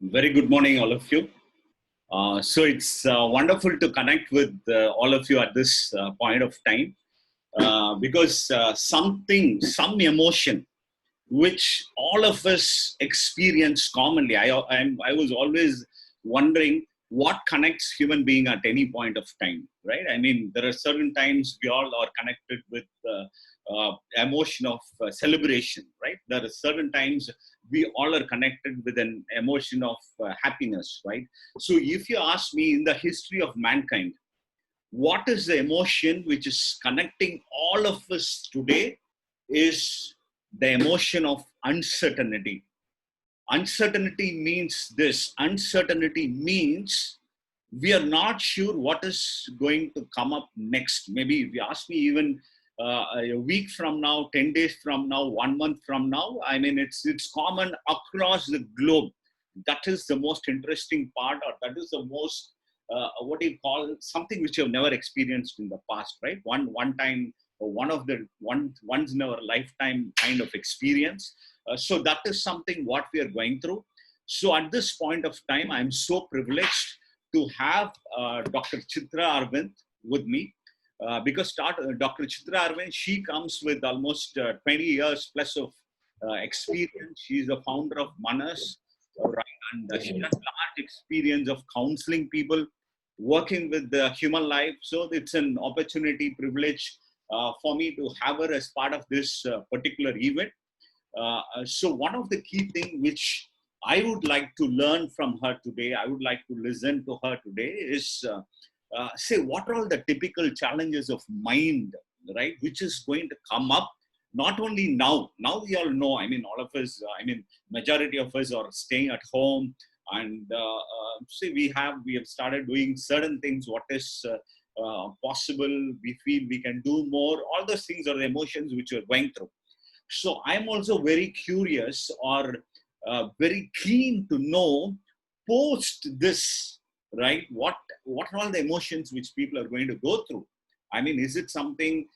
Very good morning, all of you. So it's wonderful to connect with all of you at this point of time because some emotion which all of us experience commonly. I was always wondering what connects human being at any point of time, right? I mean, there are certain times we all are connected with emotion of celebration, right? There are certain times we all are connected with an emotion of happiness, right? So if you ask me, in the history of mankind, what is the emotion which is connecting all of us today is the emotion of uncertainty. Uncertainty means this. Uncertainty means we are not sure what is going to come up next. Maybe if you ask me, even a week from now, 10 days from now, 1 month from now, I mean, it's common across the globe. That is the most interesting part, or that is the most, what do you call, something which you have never experienced in the past, right? One time, one of the once in our lifetime kind of experience. So that is something what we are going through. So at this point of time, I'm so privileged to have Dr. Chitra Arvind with me because Dr. Chitra Arvind, she comes with almost 20 years plus of experience. She's the founder of Manas, right? And she has large experience of counseling people, working with the human life. So it's an opportunity, privilege for me to have her as part of this particular event. So one of the key things which I would like to learn from her today, I would like to listen to her today is say what are all the typical challenges of mind, right? Which is going to come up not only now. Now we all know. I mean, all of us. I mean, majority of us are staying at home, and see, we have started doing certain things. What is possible? We feel we can do more. All those things are the emotions which we're going through. So I'm also very curious or very keen to know post this, right? What are all the emotions which people are going to go through? I mean, is it something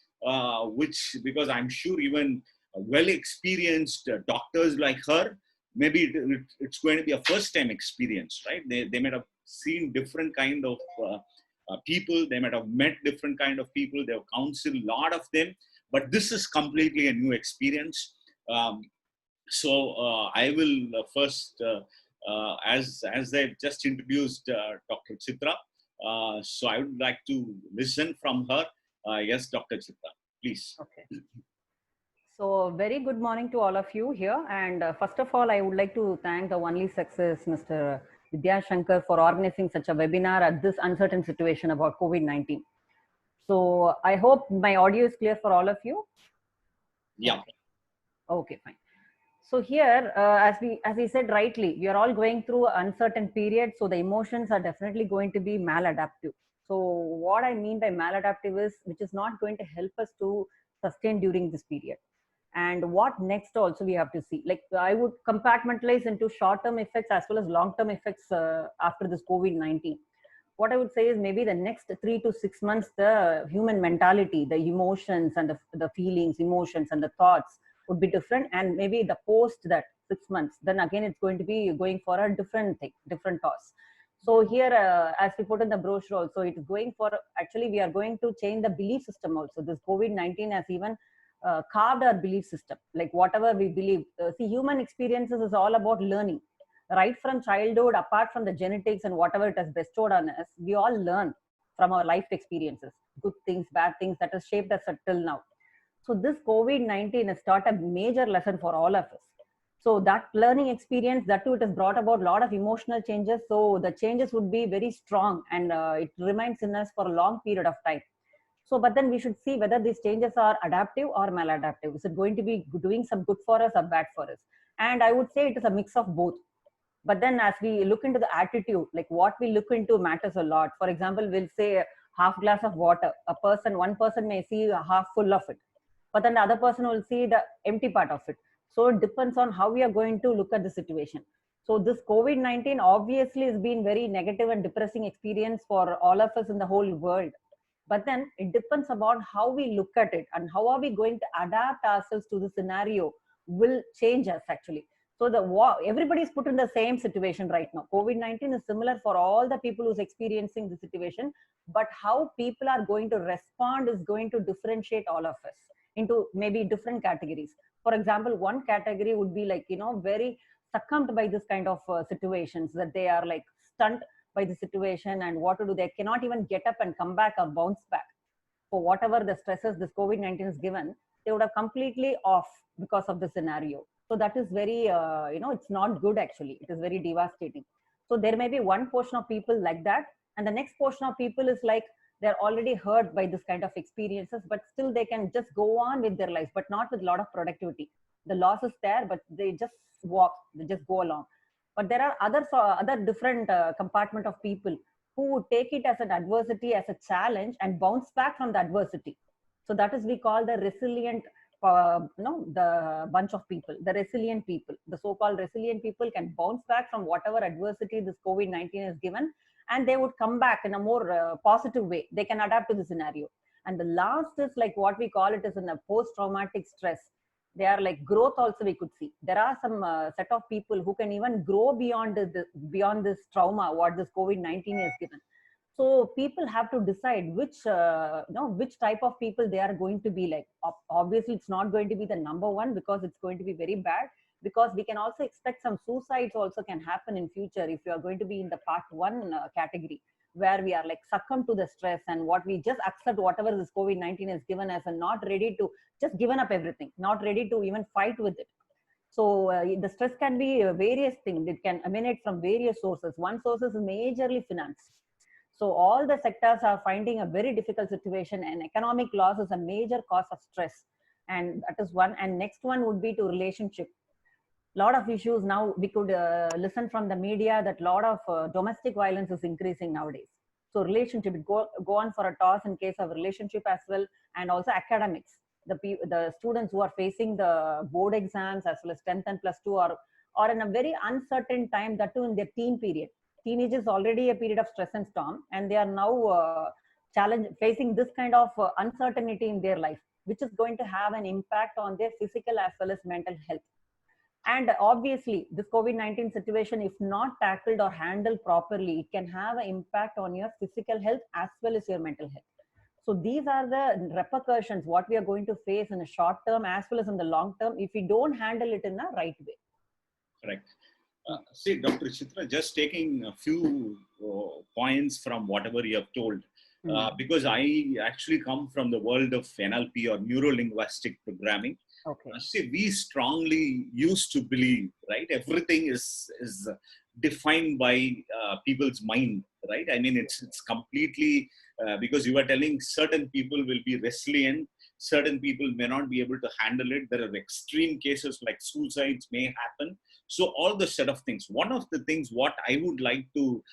which, because I'm sure even well experienced doctors like her, maybe it's going to be a first time experience, right? They might have seen different kind of people, they might have met different kind of people, they have counseled a lot of them, but this is completely a new experience. So I will first, as they've just introduced Dr. Chitra, so I would like to listen from her. Yes, Dr. Chitra, please. Okay. So, very good morning to all of you here. And first of all, I would like to thank the Only Success, Mr. Vidya Shankar, for organizing such a webinar at this uncertain situation about COVID-19. So, I hope my audio is clear for all of you. Yeah. Okay, fine. So here, as we said rightly, we are all going through uncertain period. So the emotions are definitely going to be maladaptive. So what I mean by maladaptive is which is not going to help us to sustain during this period. And what next also we have to see. Like I would compartmentalize into short-term effects as well as long-term effects after this COVID-19. What I would say is maybe the next 3 to 6 months, the human mentality, the emotions and the feelings, emotions and the thoughts would be different. And maybe the post that 6 months, then again, it's going to be going for a different thing, different toss. So here, as we put in the brochure also, it is going for, actually, we are going to change the belief system also. This COVID-19 has even carved our belief system, like whatever we believe. See, human experiences is all about learning right from childhood, apart from the genetics and whatever it has bestowed on us, we all learn from our life experiences, good things, bad things that has shaped us till now. So this COVID-19 has taught a major lesson for all of us. So that learning experience, that too, it has brought about a lot of emotional changes. So the changes would be very strong and it remains in us for a long period of time. So, but then we should see whether these changes are adaptive or maladaptive. Is it going to be doing some good for us or bad for us? And I would say it is a mix of both. But then as we look into the attitude, like what we look into matters a lot. For example, we'll say half glass of water. One person may see a half full of it, but then the other person will see the empty part of it. So it depends on how we are going to look at the situation. So this COVID-19 obviously has been very negative and depressing experience for all of us in the whole world. But then it depends about how we look at it and how are we going to adapt ourselves to the scenario will change us actually. So everybody's put in the same situation right now. COVID-19 is similar for all the people who's experiencing the situation, but how people are going to respond is going to differentiate all of us into maybe different categories. For example, one category would be like, very succumbed by this kind of situations, that they are like stunned by the situation, and what to do, they cannot even get up and come back or bounce back for whatever the stresses this COVID-19 is given. They would have completely off because of the scenario. So that is very, it's not good actually. It is very devastating. So there may be one portion of people like that. And the next portion of people is like, they're already hurt by this kind of experiences, but still they can just go on with their lives, but not with a lot of productivity. The loss is there, but they just walk, they just go along. But there are other different compartment of people who would take it as an adversity, as a challenge, and bounce back from the adversity. So that is we call the resilient, the bunch of people, the resilient people. The so-called resilient people can bounce back from whatever adversity this COVID-19 has given, and they would come back in a more positive way. They can adapt to the scenario. And the last is like what we call it is in a post-traumatic stress. They are like growth also we could see. There are some set of people who can even grow beyond this trauma, what this COVID-19 has given. So people have to decide which type of people they are going to be like. Obviously, it's not going to be the number one, because it's going to be very bad. Because we can also expect some suicides also can happen in future if you are going to be in the part one category, where we are like succumb to the stress, and what we just accept whatever this COVID-19 has given us, and not ready to just given up everything, not ready to even fight with it. So the stress can be various things. It can emanate from various sources. One source is majorly finance. So all the sectors are finding a very difficult situation, and economic loss is a major cause of stress. And that is one. And next one would be to relationship. Lot of issues now. We could listen from the media that lot of domestic violence is increasing nowadays. So relationship, go on for a toss in case of relationship as well, and also academics. The students who are facing the board exams as well as 10th and plus 2 are in a very uncertain time, that too in their teen period. Teenage is already a period of stress and storm, and they are now facing this kind of uncertainty in their life, which is going to have an impact on their physical as well as mental health. And obviously, this COVID-19 situation, if not tackled or handled properly, it can have an impact on your physical health as well as your mental health. So these are the repercussions, what we are going to face in a short term as well as in the long term, if we don't handle it in the right way. Correct. See, Dr. Chitra, just taking a few points from whatever you have told, because I actually come from the world of NLP or neuro-linguistic programming. Okay. See, we strongly used to believe, right? Everything is defined by people's mind, right? I mean, it's completely because you were telling certain people will be resilient, certain people may not be able to handle it. There are extreme cases like suicides may happen. So all the set of things. One of the things what I would like to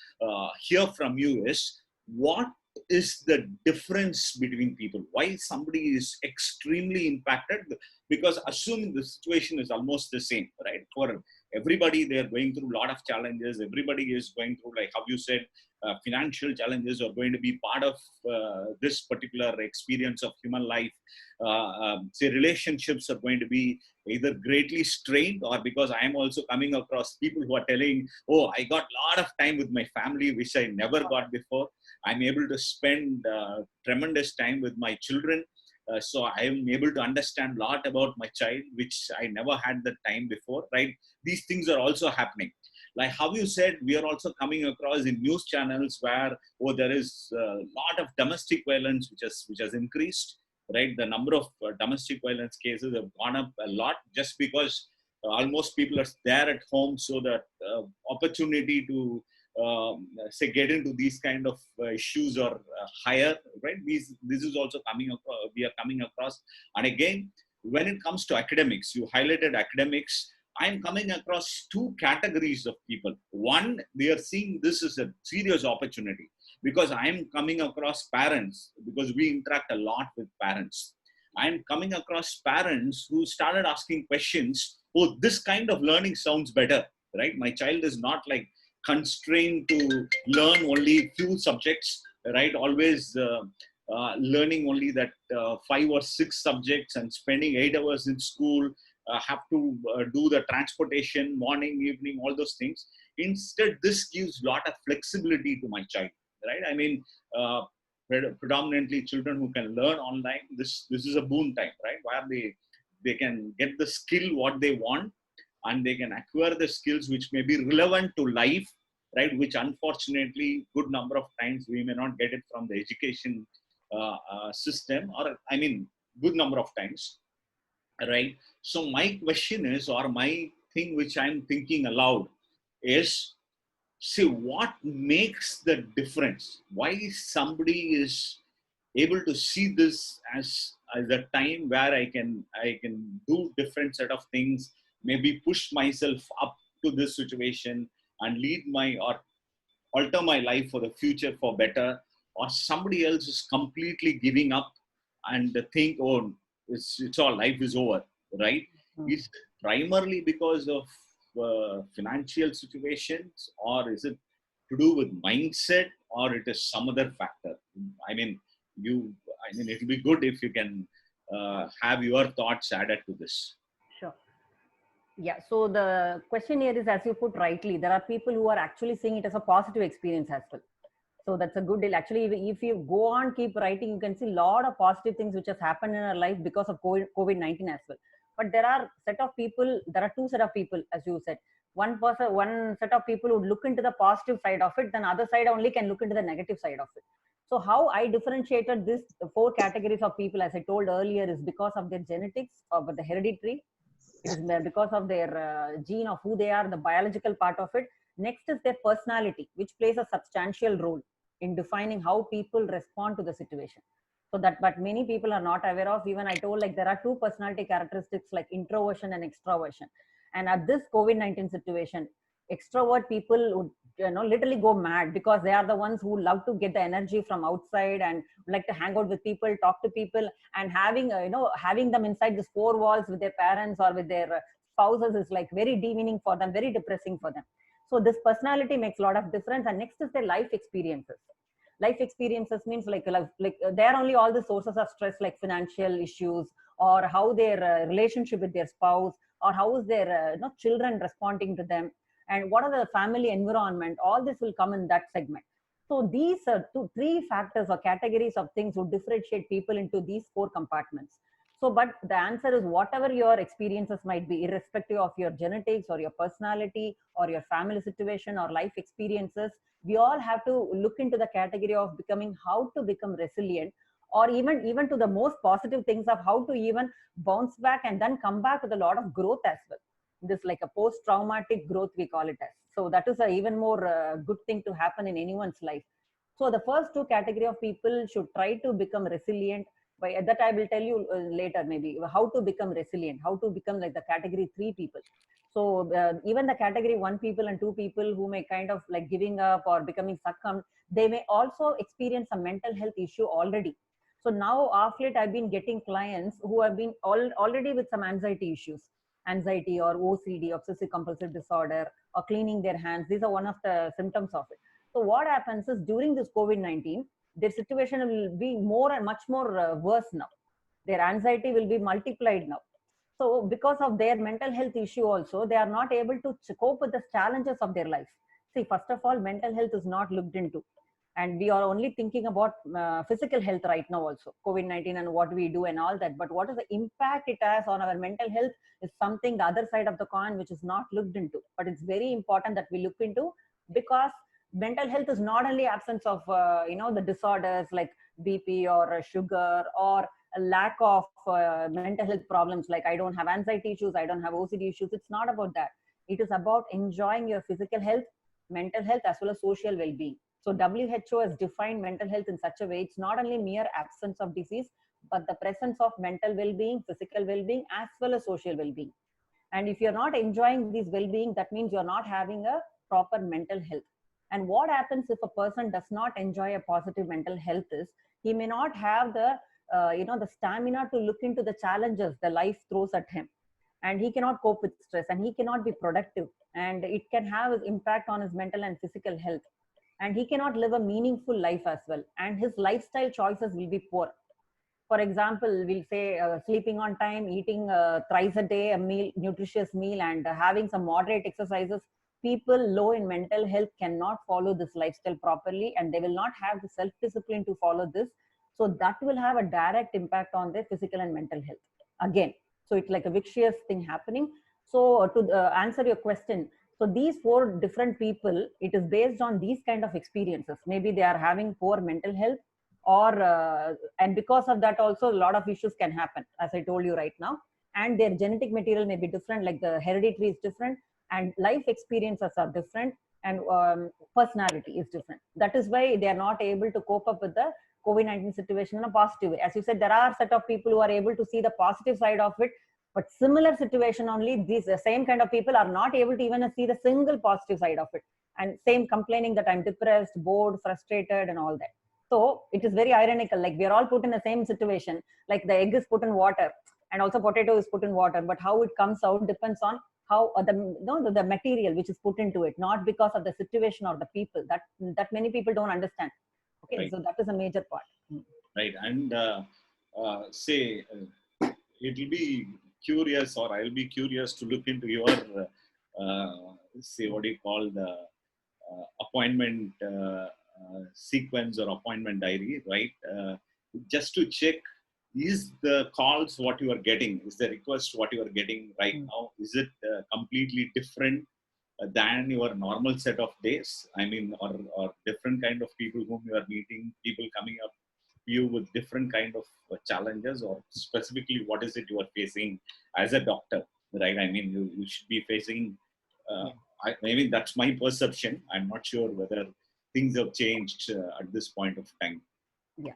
hear from you is, what is the difference between people? Why somebody is extremely impacted? Because assuming the situation is almost the same, right? For everybody, they are going through a lot of challenges. Everybody is going through, like how you said, financial challenges are going to be part of this particular experience of human life. Say relationships are going to be either greatly strained, or because I am also coming across people who are telling, oh, I got a lot of time with my family, which I never got before. I'm able to spend tremendous time with my children. So I am able to understand a lot about my child, which I never had the time before, right? These things are also happening. Like how you said, we are also coming across in news channels where, oh, there is a lot of domestic violence, which has increased, right? The number of domestic violence cases have gone up a lot, just because almost people are there at home, so that opportunity to say get into these kind of issues are higher, right? This is also coming across, we are coming across. And again, when it comes to academics, you highlighted academics. I'm coming across two categories of people. One, they are seeing this as a serious opportunity, because I'm coming across parents, because we interact a lot with parents. I'm coming across parents who started asking questions. Oh, this kind of learning sounds better, right? My child is not like constrained to learn only few subjects, right? Always learning only that 5 or 6 subjects and spending 8 hours in school. have to do the transportation, morning, evening, all those things. Instead, this gives a lot of flexibility to my child, right? I mean, predominantly children who can learn online. This is a boon time, right? Where they can get the skill what they want, and they can acquire the skills which may be relevant to life, right? Which unfortunately, good number of times we may not get it from the education system, or I mean, good number of times, right? So my question is, or my thing which I'm thinking aloud is, see what makes the difference. Why somebody is able to see this as a time where I can do different set of things, maybe push myself up to this situation and lead my or alter my life for the future for better, or somebody else is completely giving up and think, oh, it's all, life is over, right? Mm. Is it primarily because of financial situations, or is it to do with mindset, or it is some other factor? I mean, you, I mean, it will be good if you can have your thoughts added to this. Sure. Yeah. So the question here is, as you put rightly, there are people who are actually seeing it as a positive experience as well. So that's a good deal. Actually, if you go on, keep writing, you can see a lot of positive things which has happened in our life because of COVID-19 as well. But there are set of people, there are two set of people, as you said. One person, one set of people would look into the positive side of it, then other side only can look into the negative side of it. So how I differentiated this four categories of people, as I told earlier, is because of their genetics, or the hereditary. It is because of their gene of who they are, the biological part of it. Next is their personality, which plays a substantial role in defining how people respond to the situation. So that, but many people are not aware of. Even I told, like, there are two personality characteristics like introversion and extroversion. And at this COVID-19 situation, extrovert people would, literally go mad, because they are the ones who love to get the energy from outside and like to hang out with people, talk to people, and having having them inside these four walls with their parents or with their spouses is like very demeaning for them, very depressing for them. So this personality makes a lot of difference. And next is their life experiences. Life experiences means like they are only all the sources of stress, like financial issues, or how their relationship with their spouse, or how is their children responding to them, and what are the family environment. All this will come in that segment. So these are three factors or categories of things would differentiate people into these four compartments. So, but the answer is, whatever your experiences might be, irrespective of your genetics or your personality or your family situation or life experiences, we all have to look into the category of becoming, how to become resilient, or even to the most positive things of how to even bounce back and then come back with a lot of growth as well. This like a post-traumatic growth, we call it as. So that is a even more good thing to happen in anyone's life. So the first two category of people should try to become resilient. By that I will tell you later, maybe how to become resilient, how to become like the category 3 people. So even the category 1 people and 2 people who may kind of like giving up or becoming succumbed, they may also experience a mental health issue already. So now of late I've been getting clients who have been already with some anxiety issues, anxiety or OCD, obsessive compulsive disorder, or cleaning their hands. These are one of the symptoms of it. So what happens is, during this COVID-19, their situation will be more and much more worse now. Their anxiety will be multiplied now. So because of their mental health issue also, they are not able to cope with the challenges of their life. See, first of all, mental health is not looked into. And we are only thinking about physical health right now also, COVID-19 and what we do and all that. But what is the impact it has on our mental health is something, the other side of the coin, which is not looked into. But it's very important that we look into, because mental health is not only absence of, the disorders like BP or sugar, or a lack of mental health problems like I don't have anxiety issues, I don't have OCD issues. It's not about that. It is about enjoying your physical health, mental health, as well as social well-being. So WHO has defined mental health in such a way, it's not only mere absence of disease, but the presence of mental well-being, physical well-being, as well as social well-being. And if you're not enjoying this well-being, that means you're not having a proper mental health. And what happens if a person does not enjoy a positive mental health is, he may not have the the stamina to look into the challenges the life throws at him, and he cannot cope with stress, and he cannot be productive, and it can have an impact on his mental and physical health, and he cannot live a meaningful life as well, and his lifestyle choices will be poor. For example, we'll say sleeping on time, eating thrice a day a meal, nutritious meal, and having some moderate exercises. People low in mental health cannot follow this lifestyle properly, and they will not have the self discipline to follow this. So that will have a direct impact on their physical and mental health again. So it's like a vicious thing happening. So to answer your question, so these four different people, it is based on these kind of experiences. Maybe they are having poor mental health, or and because of that also a lot of issues can happen, as I told you right now. And their genetic material may be different, like the hereditary is different, and life experiences are different, and personality is different. That is why they are not able to cope up with the COVID-19 situation in a positive way. As you said, there are a set of people who are able to see the positive side of it, but similar situation only, these same kind of people are not able to even see the single positive side of it, and same complaining that I'm depressed, bored, frustrated, and all that. So it is very ironical, like we are all put in the same situation, like the egg is put in water and also potato is put in water, but how it comes out depends on how the material which is put into it, not because of the situation or the people. That many people don't understand. Okay, Right. so that is a major part. Right. And say it will be curious, or I'll be curious to look into your say what do you call the appointment sequence or appointment diary, right? Just to check, is the calls what you are getting, is the request what you are getting right now, is it completely different than your normal set of days? I mean, or different kind of people whom you are meeting, people coming up you with different kind of challenges, or specifically what is it you are facing as a doctor, right? I mean, you should be facing maybe that's my perception. I'm not sure whether things have changed at this point of time. Yeah.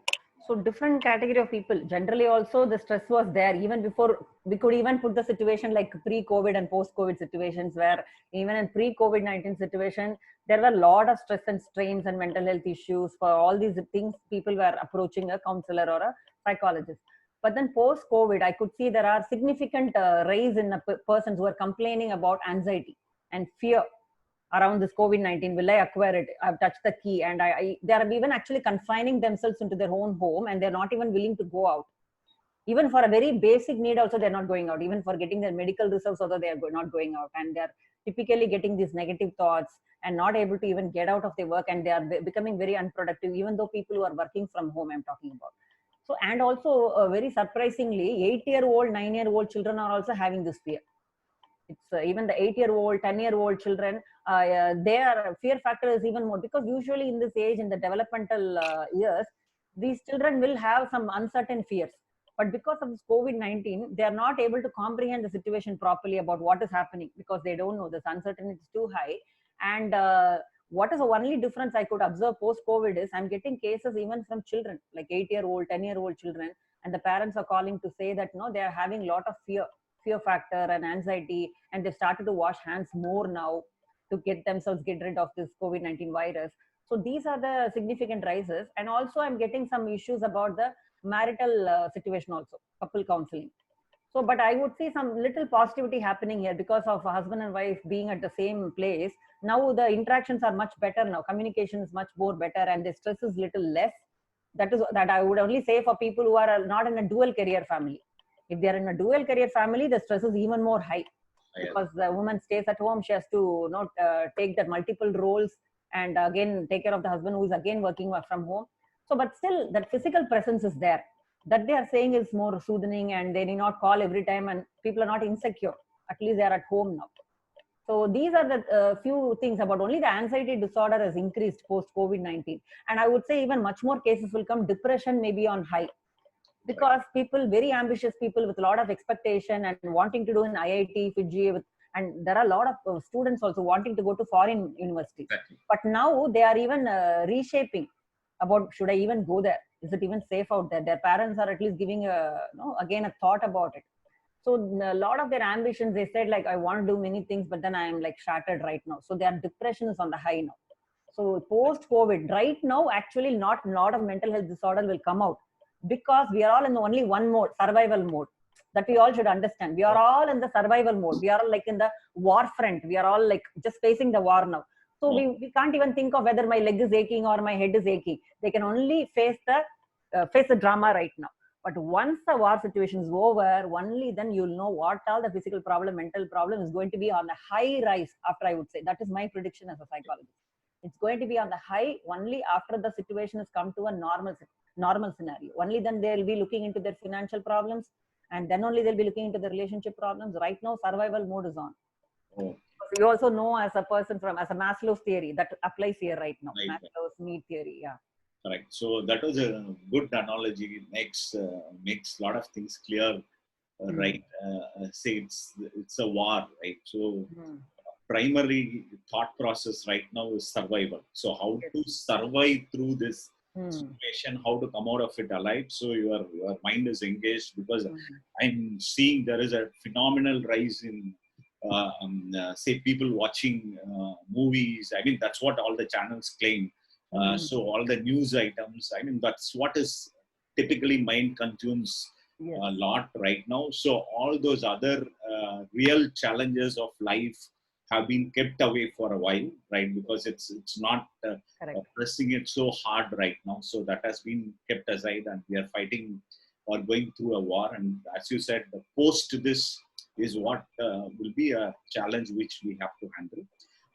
So different category of people. Generally, also the stress was there even before we could even put the situation like pre-COVID and post-COVID situations, where even in pre-COVID-19 situation, there were a lot of stress and strains and mental health issues. For all these things, people were approaching a counselor or a psychologist. But then post-COVID, I could see there are significant rise in persons who are complaining about anxiety and fear around this COVID-19. Will I acquire it? I've touched the key, and they are even actually confining themselves into their own home, and they're not even willing to go out. Even for a very basic need also, they're not going out. Even for getting their medical reserves also, they are not going out. And they're typically getting these negative thoughts and not able to even get out of their work, and they are becoming very unproductive, even though people who are working from home, I'm talking about. So, and also very surprisingly, 8-year-old, 9-year-old children are also having this fear. It's even the 8-year-old, 10-year-old children, their fear factor is even more, because usually in this age, in the developmental years, these children will have some uncertain fears. But because of this COVID-19, they are not able to comprehend the situation properly about what is happening, because they don't know. This uncertainty is too high. And what is the only difference I could observe post-COVID is I'm getting cases even from children, like 8-year-old, 10-year-old children, and the parents are calling to say that no, they are having a lot of fear factor and anxiety, and they've started to wash hands more now to get rid of this COVID-19 virus. So these are the significant rises. And also I'm getting some issues about the marital situation also, couple counseling. So, but I would see some little positivity happening here because of a husband and wife being at the same place. Now the interactions are much better now. Communication is much more better, and the stress is little less. That I would only say for people who are not in a dual career family. If they are in a dual career family, the stress is even more high, because the woman stays at home. She has to not take the multiple roles, and again take care of the husband who is again working from home. So, but still that physical presence is there. That they are saying is more soothing, and they need not call every time, and people are not insecure. At least they are at home now. So these are the few things about only the anxiety disorder has increased post COVID-19. And I would say even much more cases will come. Depression may be on high, because people, very ambitious people with a lot of expectation and wanting to do in IIT, Fiji, and there are a lot of students also wanting to go to foreign universities. Exactly. But now they are even reshaping about, should I even go there? Is it even safe out there? Their parents are at least giving again a thought about it. So a lot of their ambitions, they said like, I want to do many things, but then I am like shattered right now. So their depression is on the high now. So post COVID, right now, actually not a lot of mental health disorder will come out, because we are all in only one mode, survival mode. That we all should understand. We are all in the survival mode. We are all like in the war front. We are all like just facing the war now. So we can't even think of whether my leg is aching or my head is aching. They can only face the drama right now. But once the war situation is over, only then you'll know what all the physical problem, mental problem is going to be on the high rise after, I would say. That is my prediction as a psychologist. It's going to be on the high only after the situation has come to a normal scenario. Only then they'll be looking into their financial problems, and then only they'll be looking into the relationship problems. Right now, survival mode is on. Oh, So you also know, as a person as a Maslow's theory, that applies here right now. right. Maslow's need theory, yeah. Correct. So that was a good analogy. It makes a lot of things clear, right? Say it's a war, right? So primary thought process right now is survival. So how to survive through this situation, how to come out of it alive. So your mind is engaged, because I'm seeing there is a phenomenal rise in say people watching movies. I mean, that's what all the channels claim. So all the news items, I mean, that's what is typically mind consumes a lot right now. So all those other real challenges of life have been kept away for a while, right? Because it's not pressing it so hard right now. So that has been kept aside, and we are fighting or going through a war. And as you said, the post to this is what will be a challenge which we have to handle.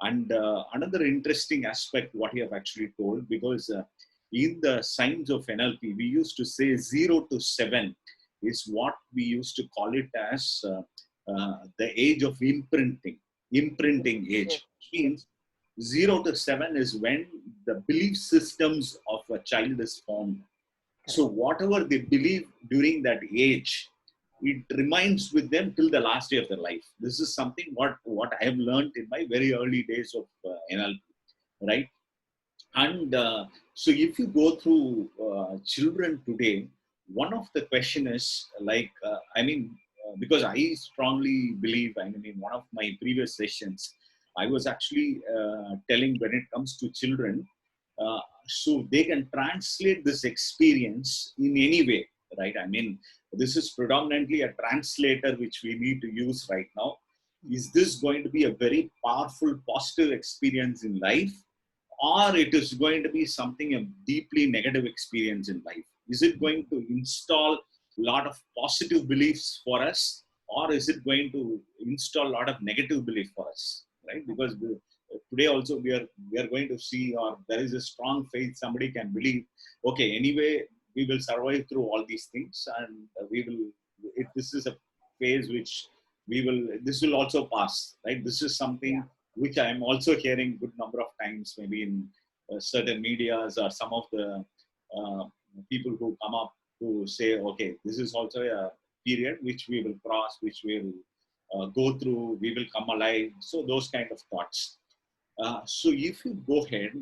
And another interesting aspect, what you have actually told, because in the science of NLP, we used to say 0 to 7 is what we used to call it as the age of imprinting age, which means 0 to 7 is when the belief systems of a child is formed. So whatever they believe during that age, it remains with them till the last day of their life. This is something what I have learned in my very early days of NLP, right? And so if you go through children today, one of the question is like, because I strongly believe, I mean, in one of my previous sessions, I was actually telling when it comes to children, so they can translate this experience in any way, right? I mean, this is predominantly a translator which we need to use right now. Is this going to be a very powerful, positive experience in life, or it is going to be something a deeply negative experience in life? Is it going to install a lot of positive beliefs for us, or is it going to install a lot of negative belief for us, right? Because today also we are going to see, or there is a strong faith somebody can believe, okay, anyway we will survive through all these things, and we will, if this is a phase which this will also pass, right? This is something which I am also hearing good number of times, maybe in certain medias, or some of the people who come up to say, okay, this is also a period which we will cross, which we will go through, we will come alive. So those kind of thoughts. So if you go ahead,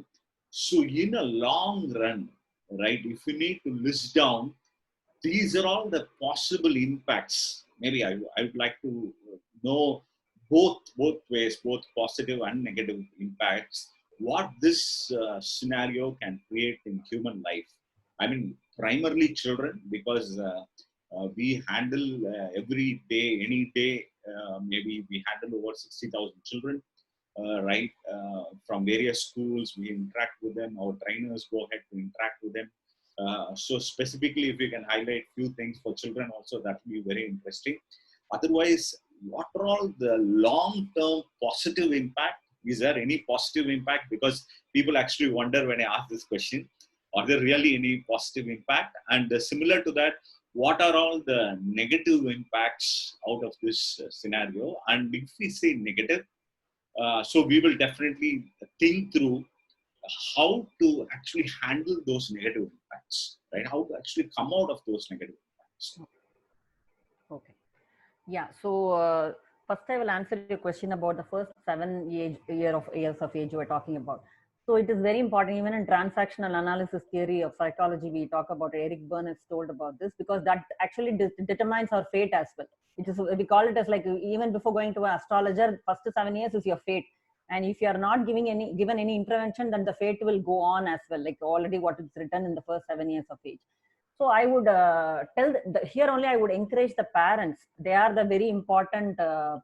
so in a long run, right, if you need to list down, these are all the possible impacts. Maybe I would like to know both ways, both positive and negative impacts, what this scenario can create in human life. I mean, primarily children, because we handle every day, any day, maybe we handle over 60,000 children, right? From various schools, we interact with them. Our trainers go ahead to interact with them. So specifically, if we can highlight few things for children also, that will be very interesting. Otherwise, what are all the long-term positive impact? Is there any positive impact? Because people actually wonder when I ask this question, are there really any positive impact? And similar to that, what are all the negative impacts out of this scenario? And if we say negative, so we will definitely think through how to actually handle those negative impacts, right? How to actually come out of those negative impacts. Okay. Yeah. So first, I will answer your question about the first 7 years of age you were talking about. So it is very important, even in transactional analysis theory of psychology, we talk about, Eric Berne has told about this, because that actually determines our fate as well. It is, we call it as like, even before going to an astrologer, first 7 years is your fate. And if you are not given any intervention, then the fate will go on as well, like already what is written in the first 7 years of age. So I would here only I would encourage the parents. They are the very important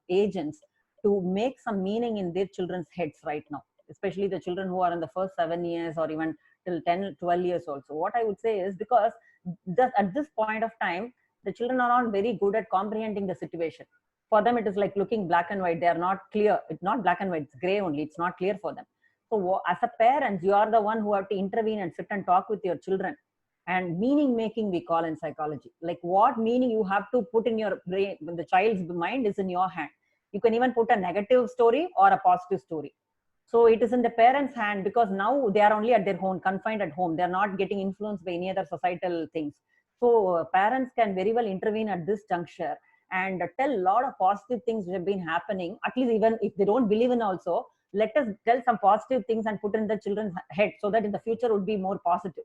agents to make some meaning in their children's heads right now. especially the children who are in the first 7 years or even till 10, 12 years also. What I would say is because at this point of time, the children are not very good at comprehending the situation. For them, it is like looking black and white. They are not clear. It's not black and white. It's gray only. It's not clear for them. So as a parent, you are the one who have to intervene and sit and talk with your children. And meaning making, we call in psychology, like what meaning you have to put in your brain. The child's mind is in your hand. You can even put a negative story or a positive story. So it is in the parents' hand, because now they are only at their home, confined at home. They are not getting influenced by any other societal things. So parents can very well intervene at this juncture and tell a lot of positive things which have been happening. At least even if they don't believe in also, let us tell some positive things and put in the children's head, so that in the future would be more positive.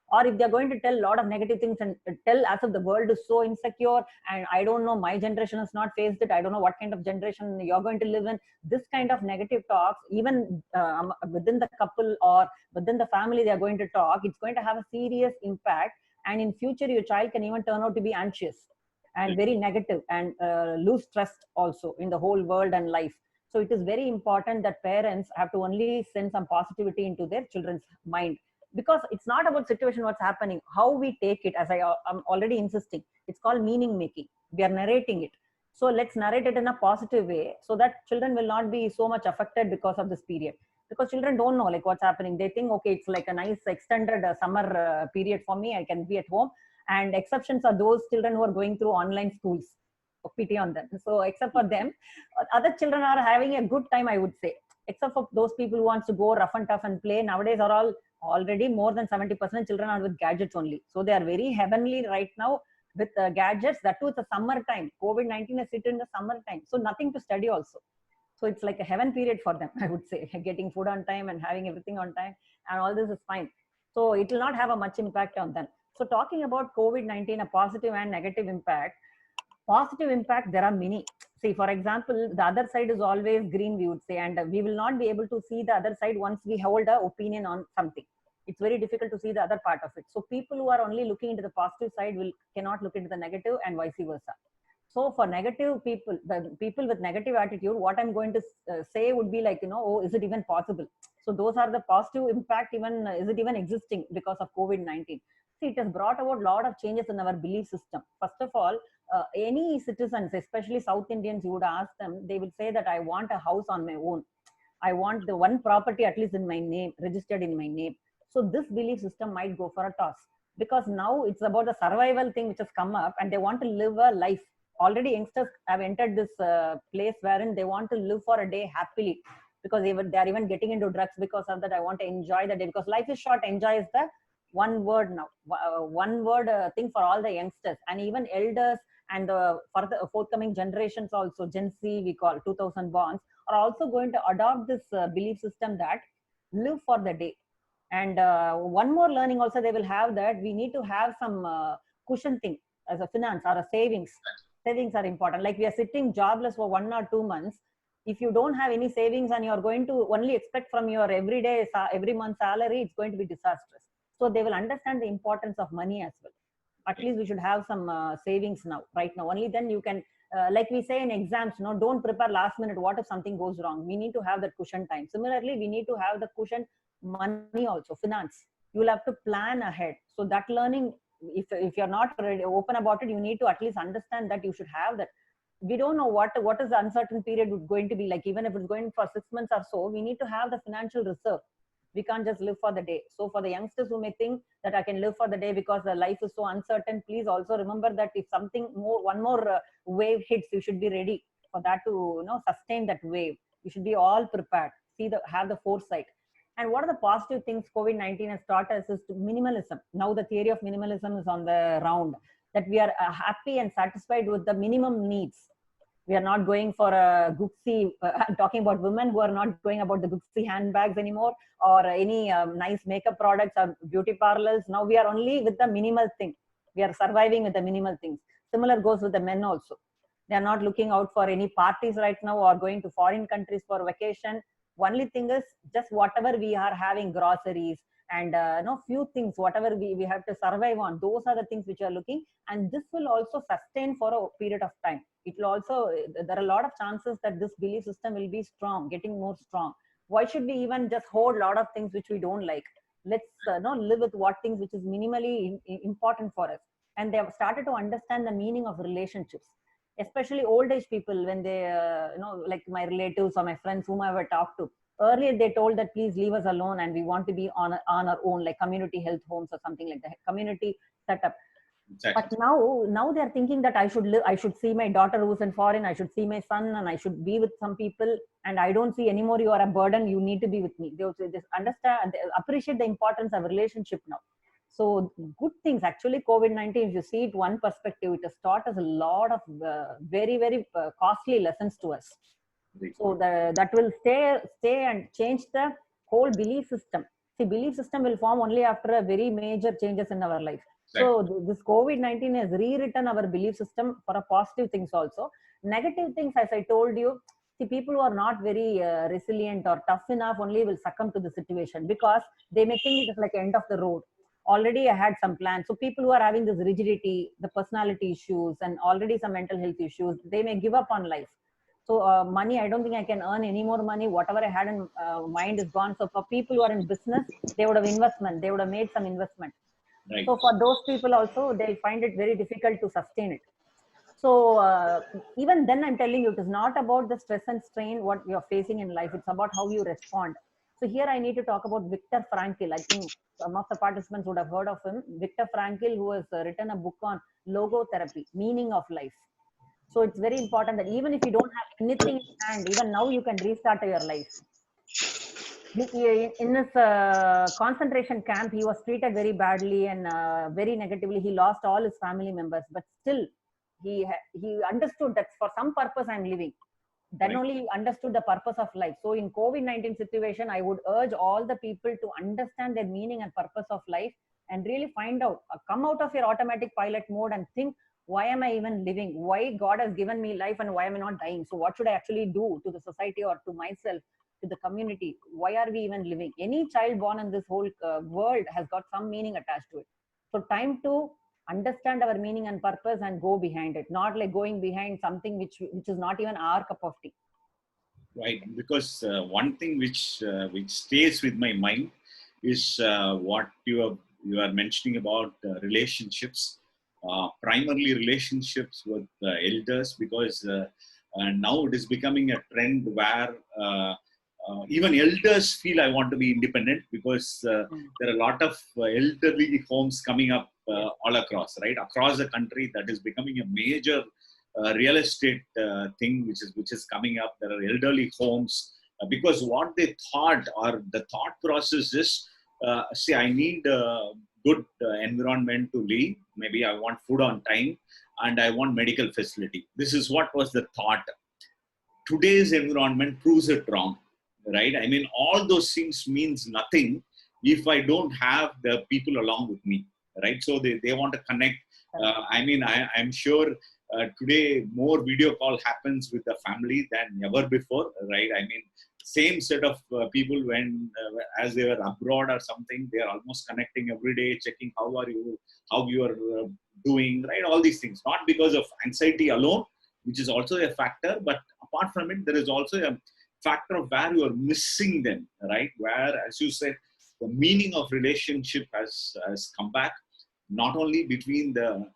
Or if they're going to tell a lot of negative things and tell as if the world is so insecure and I don't know, my generation has not faced it, I don't know what kind of generation you're going to live in, this kind of negative talks, even within the couple or within the family they are going to talk, it's going to have a serious impact. And in future your child can even turn out to be anxious and very negative and lose trust also in the whole world and life. So it is very important that parents have to only send some positivity into their children's mind, because it's not about situation what's happening, how we take it. As I'm already insisting, it's called meaning making. We are narrating it, so let's narrate it in a positive way, so that children will not be so much affected because of this period. Because children don't know like what's happening. They think, okay, it's like a nice extended summer period for me, I can be at home. And exceptions are those children who are going through online schools. Pity on them. So except for them, other children are having a good time, I would say, except for those people who wants to go rough and tough and play. Nowadays are all already more than 70% children are with gadgets only. So they are very heavenly right now with gadgets. That too, it's a summer time. COVID-19 is hit in the summer time. So nothing to study also. So it's like a heaven period for them, I would say, getting food on time and having everything on time. And all this is fine. So it will not have a much impact on them. So talking about COVID-19, a positive and negative impact. Positive impact, there are many. See, for example, the other side is always green, we would say, and we will not be able to see the other side once we hold an opinion on something. It's very difficult to see the other part of it. So people who are only looking into the positive side cannot look into the negative, and vice versa. So for negative people, the people with negative attitude, what I'm going to say would be like, oh, is it even possible? So those are the positive impact. Even is it even existing because of COVID-19? See, it has brought about a lot of changes in our belief system. First of all, any citizens, especially South Indians, you would ask them, they will say that I want a house on my own. I want the one property at least in my name, registered in my name. So this belief system might go for a toss, because now it's about the survival thing which has come up, and they want to live a life. Already youngsters have entered this place wherein they want to live for a day happily, because they are even getting into drugs because of that. I want to enjoy the day, because life is short. Enjoy is the one word now, one word thing for all the youngsters and even elders. And for the forthcoming generations also, Gen Z, we call 2000 bonds, are also going to adopt this belief system that live for the day. And one more learning also they will have, that we need to have some cushion thing as a finance or a savings. Savings are important. Like we are sitting jobless for 1 or 2 months. If you don't have any savings and you're going to only expect from your every month salary, it's going to be disastrous. So they will understand the importance of money as well. At least we should have some savings now, right now. Only then you can, like we say in exams, don't prepare last minute. What if something goes wrong? We need to have that cushion time. Similarly, we need to have the cushion money also, finance. You will have to plan ahead. So that learning, if you're not ready, open about it, you need to at least understand that you should have that. We don't know what is the uncertain period going to be like. Even if it's going for 6 months or so, we need to have the financial reserve. We can't just live for the day. So for the youngsters who may think that I can live for the day because the life is so uncertain, please also remember that if something more, one more wave hits, you should be ready for that to sustain that wave. You should be all prepared. Have the foresight. And what are the positive things COVID-19 has taught us is to minimalism. Now the theory of minimalism is on the round, that we are happy and satisfied with the minimum needs. We are not going for a Gucci. I'm talking about women who are not going about the Gucci handbags anymore, or any nice makeup products or beauty parlors. Now we are only with the minimal thing. We are surviving with the minimal things. Similar goes with the men also. They are not looking out for any parties right now or going to foreign countries for vacation. Only thing is just whatever we are having, groceries and few things, whatever we have to survive on, those are the things which are looking. And this will also sustain for a period of time. It will also, there are a lot of chances that this belief system will be strong, getting more strong. Why should we even just hold a lot of things which we don't like? Let's live with what things which is minimally important for us. And they have started to understand the meaning of relationships, especially old age people. When they like my relatives or my friends whom I ever talked to, earlier they told that please leave us alone and we want to be on our own, like community health homes or something like that, community setup. Exactly. But now they're thinking that I should live, I should see my daughter who's in foreign, I should see my son, and I should be with some people. And I don't see anymore you are a burden, you need to be with me. They also just understand, they appreciate the importance of relationship now. So good things. Actually, COVID-19, if you see it one perspective, it has taught us a lot of very, very costly lessons to us. So that will stay and change the whole belief system. See, belief system will form only after a very major changes in our life. So this COVID-19 has rewritten our belief system for a positive things also. Negative things, as I told you, see, people who are not very resilient or tough enough only will succumb to the situation, because they may think it is like end of the road. Already I had some plans. So people who are having this rigidity, the personality issues, and already some mental health issues, they may give up on life. So money, I don't think I can earn any more money. Whatever I had in mind is gone. So for people who are in business, they would have investment. They would have made some investment. Right. So for those people also, they'll find it very difficult to sustain it. So even then, I'm telling you, it is not about the stress and strain what you're facing in life. It's about how you respond. So here I need to talk about Viktor Frankl. I think some of the participants would have heard of him. Viktor Frankl, who has written a book on logotherapy, meaning of life. So it's very important that even if you don't have anything in hand, even now you can restart your life. In this concentration camp, he was treated very badly and very negatively. He lost all his family members, but still he understood that for some purpose I'm living. Then only he understood the purpose of life. So in COVID-19 situation, I would urge all the people to understand their meaning and purpose of life and really find out, come out of your automatic pilot mode and think, why am I even living? Why God has given me life and why am I not dying? So what should I actually do to the society or to myself, to the community? Why are we even living? Any child born in this whole world has got some meaning attached to it. So time to understand our meaning and purpose and go behind it, not like going behind something which is not even our cup of tea. Right, because one thing which stays with my mind is what you are mentioning about relationships, primarily relationships with elders, because now it is becoming a trend where even elders feel I want to be independent, because there are a lot of elderly homes coming up all across the country. That is becoming a major real estate thing which is coming up. There are elderly homes because what they thought, or the thought process is, see, I need a good environment to live. Maybe I want food on time and I want medical facility. This is what was the thought. Today's environment proves it wrong, right? I mean, all those things means nothing if I don't have the people along with me, right? So they want to connect. I mean, I'm sure today more video call happens with the family than ever before, right? I mean, same set of people when as they were abroad or something, they are almost connecting every day, checking how are you, how you are doing, right? All these things, not because of anxiety alone, which is also a factor, but apart from it, there is also a factor of where you are missing them, right? Where, as you said, the meaning of relationship has come back, not only between the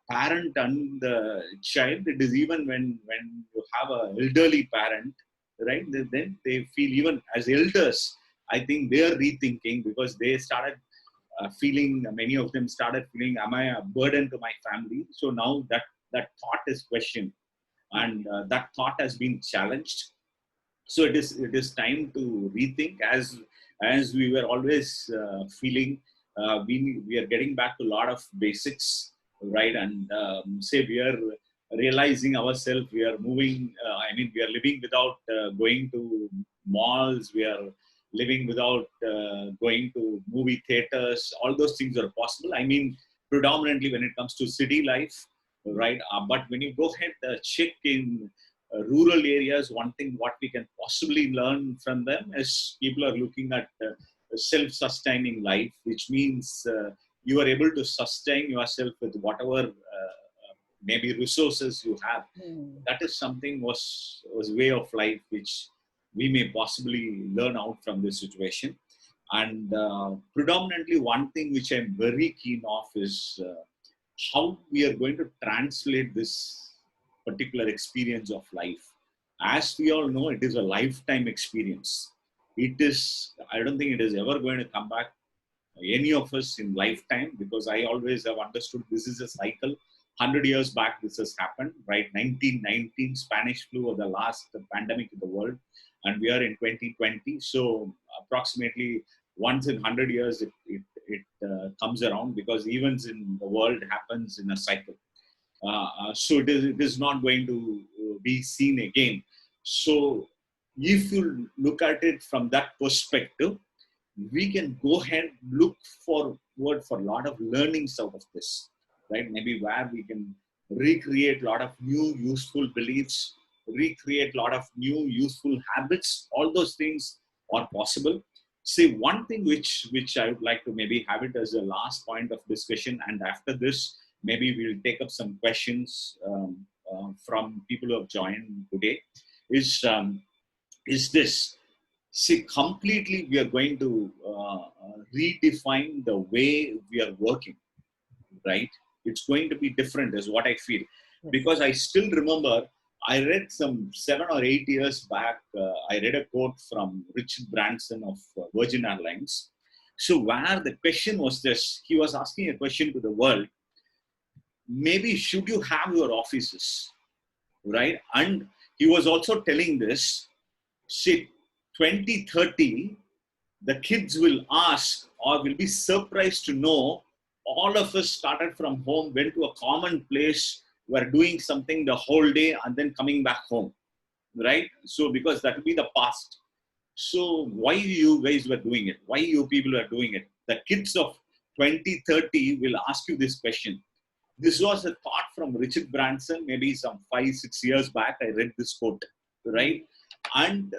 parent and the child. It is even when you have an elderly parent, right? Then they feel, even as elders, I think they are rethinking, because they started feeling, many of them started feeling, am I a burden to my family? So now that thought is questioned, and that thought has been challenged. So it is time to rethink, as we were always feeling. We are getting back to a lot of basics, right? And say we are realizing ourselves, we are moving. I mean, we are living without going to malls. We are living without going to movie theaters. All those things are possible. I mean, predominantly when it comes to city life, right? But when you go ahead, check in rural areas, one thing what we can possibly learn from them is people are looking at self-sustaining life, which means you are able to sustain yourself with whatever maybe resources you have. That is something was way of life which we may possibly learn out from this situation. And predominantly, one thing which I'm very keen of is how we are going to translate this particular experience of life. As we all know, it is a lifetime experience. It is, I don't think it is ever going to come back, any of us in lifetime, because I always have understood this is a cycle. 100 years back, this has happened, right? 1919, Spanish flu was the last pandemic in the world, and we are in 2020. So approximately once in 100 years, it comes around, because events in the world happens in a cycle. So it is not going to be seen again. So if you look at it from that perspective, we can go ahead, look forward for a lot of learnings out of this, right? Maybe where we can recreate a lot of new useful beliefs, recreate a lot of new useful habits. All those things are possible. See, one thing which I would like to maybe have it as a last point of discussion, and after this, maybe we'll take up some questions from people who have joined today. Is this? See, completely we are going to redefine the way we are working, right? It's going to be different, is what I feel. Yes. Because I still remember, I read some 7 or 8 years back, I read a quote from Richard Branson of Virgin Airlines. So, where the question was this, he was asking a question to the world, maybe should you have your offices, right? And he was also telling this, see, 2030, the kids will ask or will be surprised to know all of us started from home, went to a common place, were doing something the whole day and then coming back home, right? So, because that will be the past. So, why you guys were doing it? Why you people are doing it? The kids of 2030 will ask you this question. This was a thought from Richard Branson, maybe some 5-6 years back. I read this quote, right? And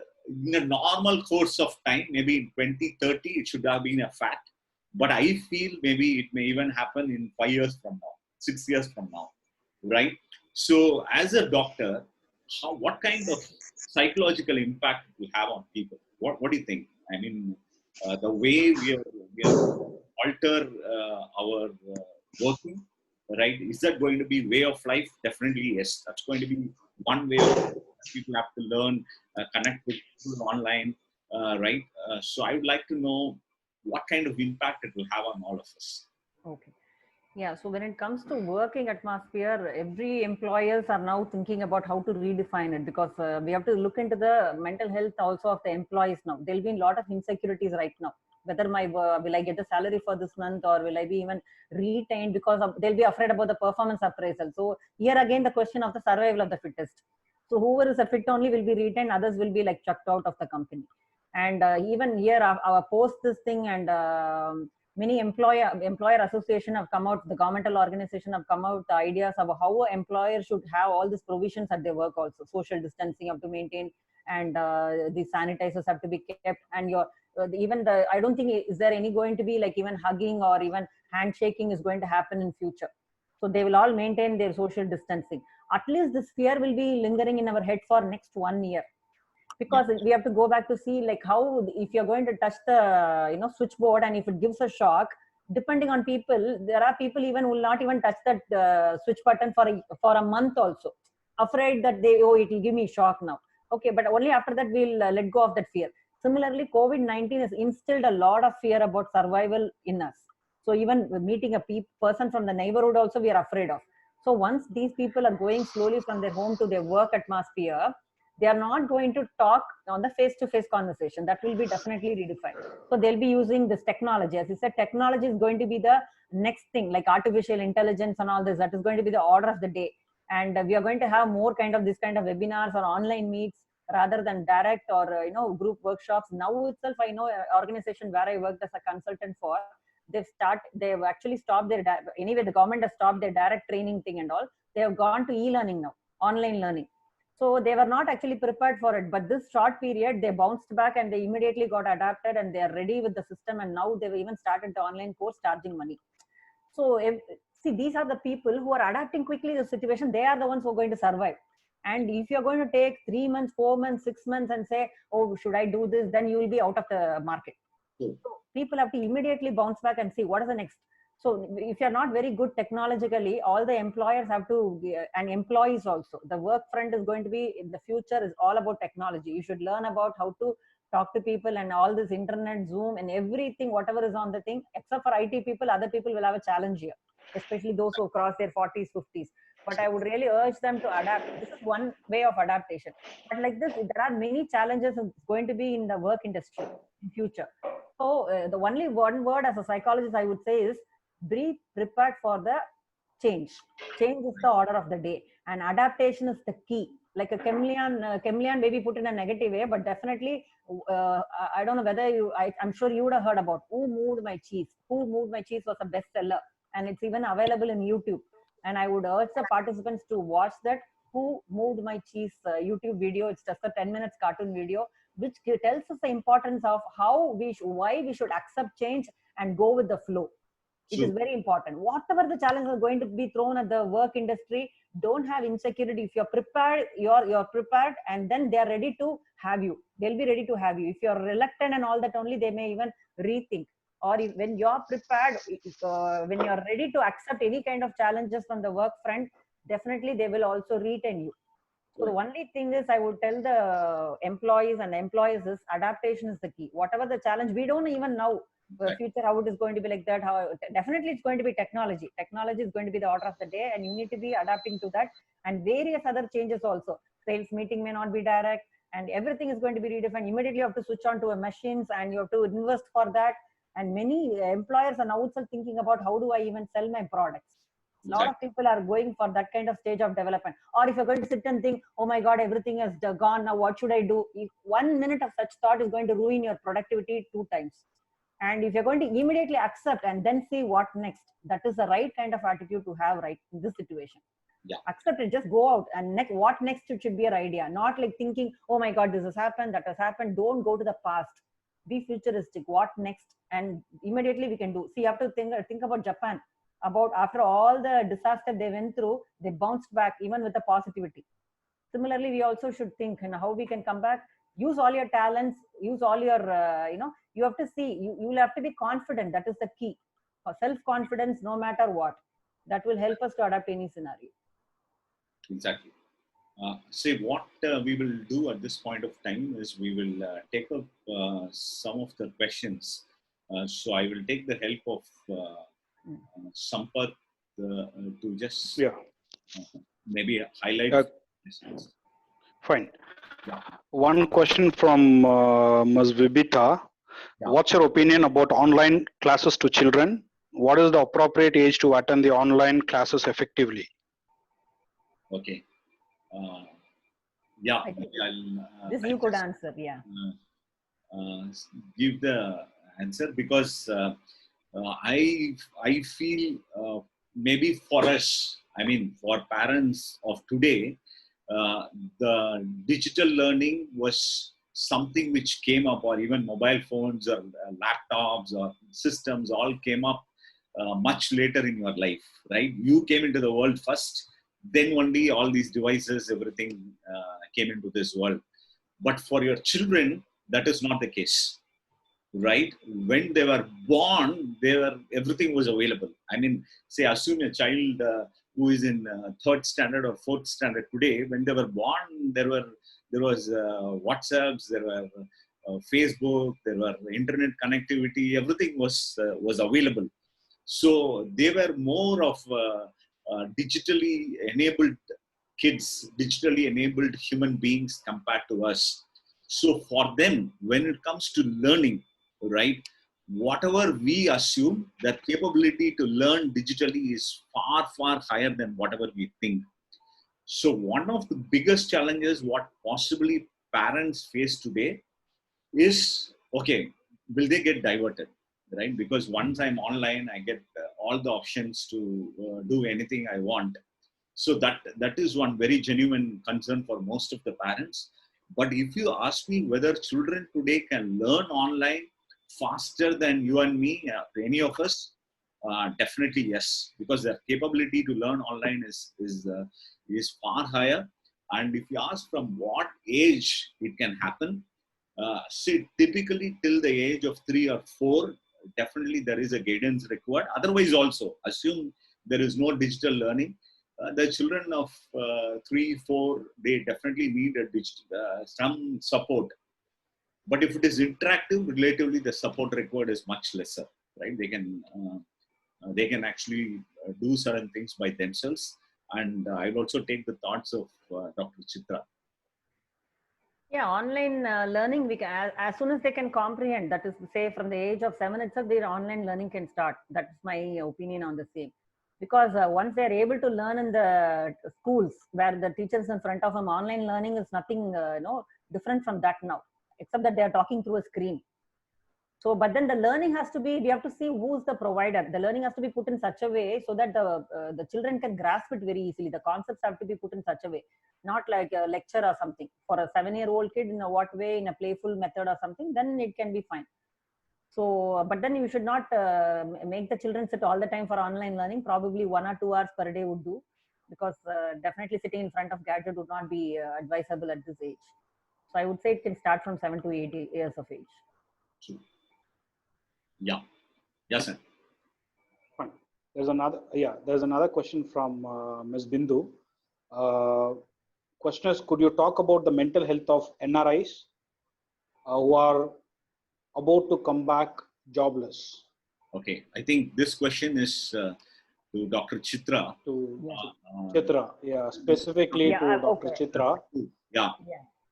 in a normal course of time, maybe in 2030, it should have been a fact. But I feel maybe it may even happen in 5 years from now, 6 years from now, right? So, as a doctor, what kind of psychological impact it will have on people? What do you think? I mean, the way we are alter our working, right? Is that going to be way of life? Definitely yes. That's going to be one way of people have to learn, connect with people online, right? So I would like to know what kind of impact it will have on all of us. Okay. Yeah, so when it comes to working atmosphere, every employers are now thinking about how to redefine it, because we have to look into the mental health also of the employees now. There'll be a lot of insecurities right now. Whether will I get the salary for this month, or will I be even retained, because they'll be afraid about the performance appraisal. So here again, the question of the survival of the fittest. So whoever is a fit only will be retained, others will be like chucked out of the company. And even here, our post this thing, and many employer association have come out, the governmental organization have come out the ideas of how an employer should have all these provisions at their work also. Social distancing have to maintain, and the sanitizers have to be kept, and your even the, I don't think is there any going to be like even hugging or even handshaking is going to happen in future. So they will all maintain their social distancing. At least this fear will be lingering in our head for next 1 year, because we have to go back to see like how, if you're going to touch the switchboard, and if it gives a shock, depending on people, there are people even will not even touch that switch button for a month also, afraid that it will give me shock now. Okay, but only after that we'll let go of that fear. Similarly, COVID-19 has instilled a lot of fear about survival in us. So even meeting a person from the neighborhood also we are afraid of. So once these people are going slowly from their home to their work atmosphere, they are not going to talk on the face-to-face conversation. That will be definitely redefined. So they'll be using this technology. As you said, technology is going to be the next thing, like artificial intelligence and all this. That is going to be the order of the day. And we are going to have more kind of this kind of webinars or online meets rather than direct or group workshops. Now itself, I know an organization where I worked as a consultant for. They've actually stopped their anyway. The government has stopped their direct training thing and all. They have gone to e-learning now, online learning. So they were not actually prepared for it, but this short period, they bounced back and they immediately got adapted, and they are ready with the system. And now they've even started the online course charging money. So see, these are the people who are adapting quickly to the situation. They are the ones who are going to survive. And if you're going to take 3 months, 4 months, 6 months and say, oh, should I do this? Then you will be out of the market. True. So people have to immediately bounce back and see what is the next. So if you're not very good technologically, all the employers have to, and employees also, the work front is going to be in the future is all about technology. You should learn about how to talk to people and all this internet, Zoom and everything, whatever is on the thing, except for IT people, other people will have a challenge here, especially those who cross their 40s, 50s. But I would really urge them to adapt. This is one way of adaptation. But like this, there are many challenges going to be in the work industry in future. So the only one word as a psychologist I would say is be prepared for the change. Change is the order of the day, and adaptation is the key. Like a chameleon maybe put in a negative way, but definitely, I don't know whether I'm sure you would have heard about Who Moved My Cheese. Who Moved My Cheese was a bestseller, and it's even available in YouTube. And I would urge the participants to watch that Who Moved My Cheese YouTube video. It's just a 10 minutes cartoon video, which tells us the importance of why we should accept change and go with the flow. It is very important. Whatever the challenges are going to be thrown at the work industry, don't have insecurity. If you're prepared, you're prepared, and then they're ready to have you. They'll be ready to have you. If you're reluctant and all that, only they may even rethink. Or when you're prepared, when you're ready to accept any kind of challenges from the work front, definitely they will also retain you. So the only thing is, I would tell the employees and employees is adaptation is the key. Whatever the challenge, we don't even know the future how it is going to be like that. How definitely it's going to be technology. Technology is going to be the order of the day, and you need to be adapting to that. And various other changes also. Sales meeting may not be direct, and everything is going to be redefined. Immediately you have to switch on to a machines, and you have to invest for that. And many employers are now also thinking about how do I even sell my products. A lot of people are going for that kind of stage of development. Or if you're going to sit and think, oh my God, everything is gone now, what should I do? If 1 minute of such thought is going to ruin your productivity 2 times. And if you're going to immediately accept and then see what next, that is the right kind of attitude to have right in this situation. Yeah. Accept it, just go out and what next should be your idea. Not like thinking, oh my God, this has happened, that has happened. Don't go to the past. Be futuristic. What next? And immediately we can do. See, you have to think about Japan. About after all the disaster they went through, they bounced back even with the positivity. Similarly, we also should think how we can come back. Use all your talents. Use all your you have to see. You will have to be confident. That is the key. For self-confidence, no matter what, that will help us to adapt any scenario. Exactly. Say what we will do at this point of time is we will take up some of the questions. So I will take the help of Sampath to just maybe highlight. Fine. One question from Ms. Vibita. What's your opinion about online classes to children? What is the appropriate age to attend the online classes effectively? Okay. This you could answer. Yeah. Give the answer because I feel maybe for us, I mean for parents of today, the digital learning was something which came up, or even mobile phones or laptops or systems all came up much later in your life, right? You came into the world first, then only all these devices, everything came into this world. But for your children, that is not the case, right? When they were born, everything was available. I mean, say, assume a child who is in third standard or fourth standard today. When they were born, there was WhatsApps, there were Facebook, there were internet connectivity. Everything was available. So they were more of digitally enabled kids, digitally enabled human beings compared to us. So for them, when it comes to learning, right, whatever we assume, that capability to learn digitally is far, far higher than whatever we think. So one of the biggest challenges what possibly parents face today is, okay, will they get diverted, right? Because once I'm online, I get all the options to do anything I want. So that is one very genuine concern for most of the parents. But if you ask me whether children today can learn online faster than you and me, any of us, definitely yes, because their capability to learn online is far higher. And if you ask from what age it can happen, see, typically till the age of 3 or 4, definitely there is a guidance required. Otherwise, also assume there is no digital learning. The children of 3, 4, they definitely need some support. But if it is interactive, relatively the support required is much lesser, right? They can actually do certain things by themselves. And I'll also take the thoughts of Dr. Chitra. Yeah, online learning, we can, as soon as they can comprehend, that is to say from the age of 7 itself, their online learning can start. That's my opinion on the same. Because once they're able to learn in the schools where the teachers in front of them, online learning is nothing different from that now, except that they're talking through a screen. So, but then the learning has to be, we have to see who's the provider. The learning has to be put in such a way so that the children can grasp it very easily. The concepts have to be put in such a way, not like a lecture or something. For a 7-year-old kid, in a what way, in a playful method or something, then it can be fine. So, but then you should not make the children sit all the time for online learning. Probably 1 or 2 hours per day would do, because definitely sitting in front of gadget would not be advisable at this age. So I would say it can start from 7 to 8 years of age. True. Yeah. Yes, sir. Fine. There's another question from Ms. Bindu. Question is, could you talk about the mental health of NRIs who are about to come back jobless? Okay. I think this question is to Dr. Chitra. Chitra, yeah, specifically to Dr. Okay. Chitra. Yeah.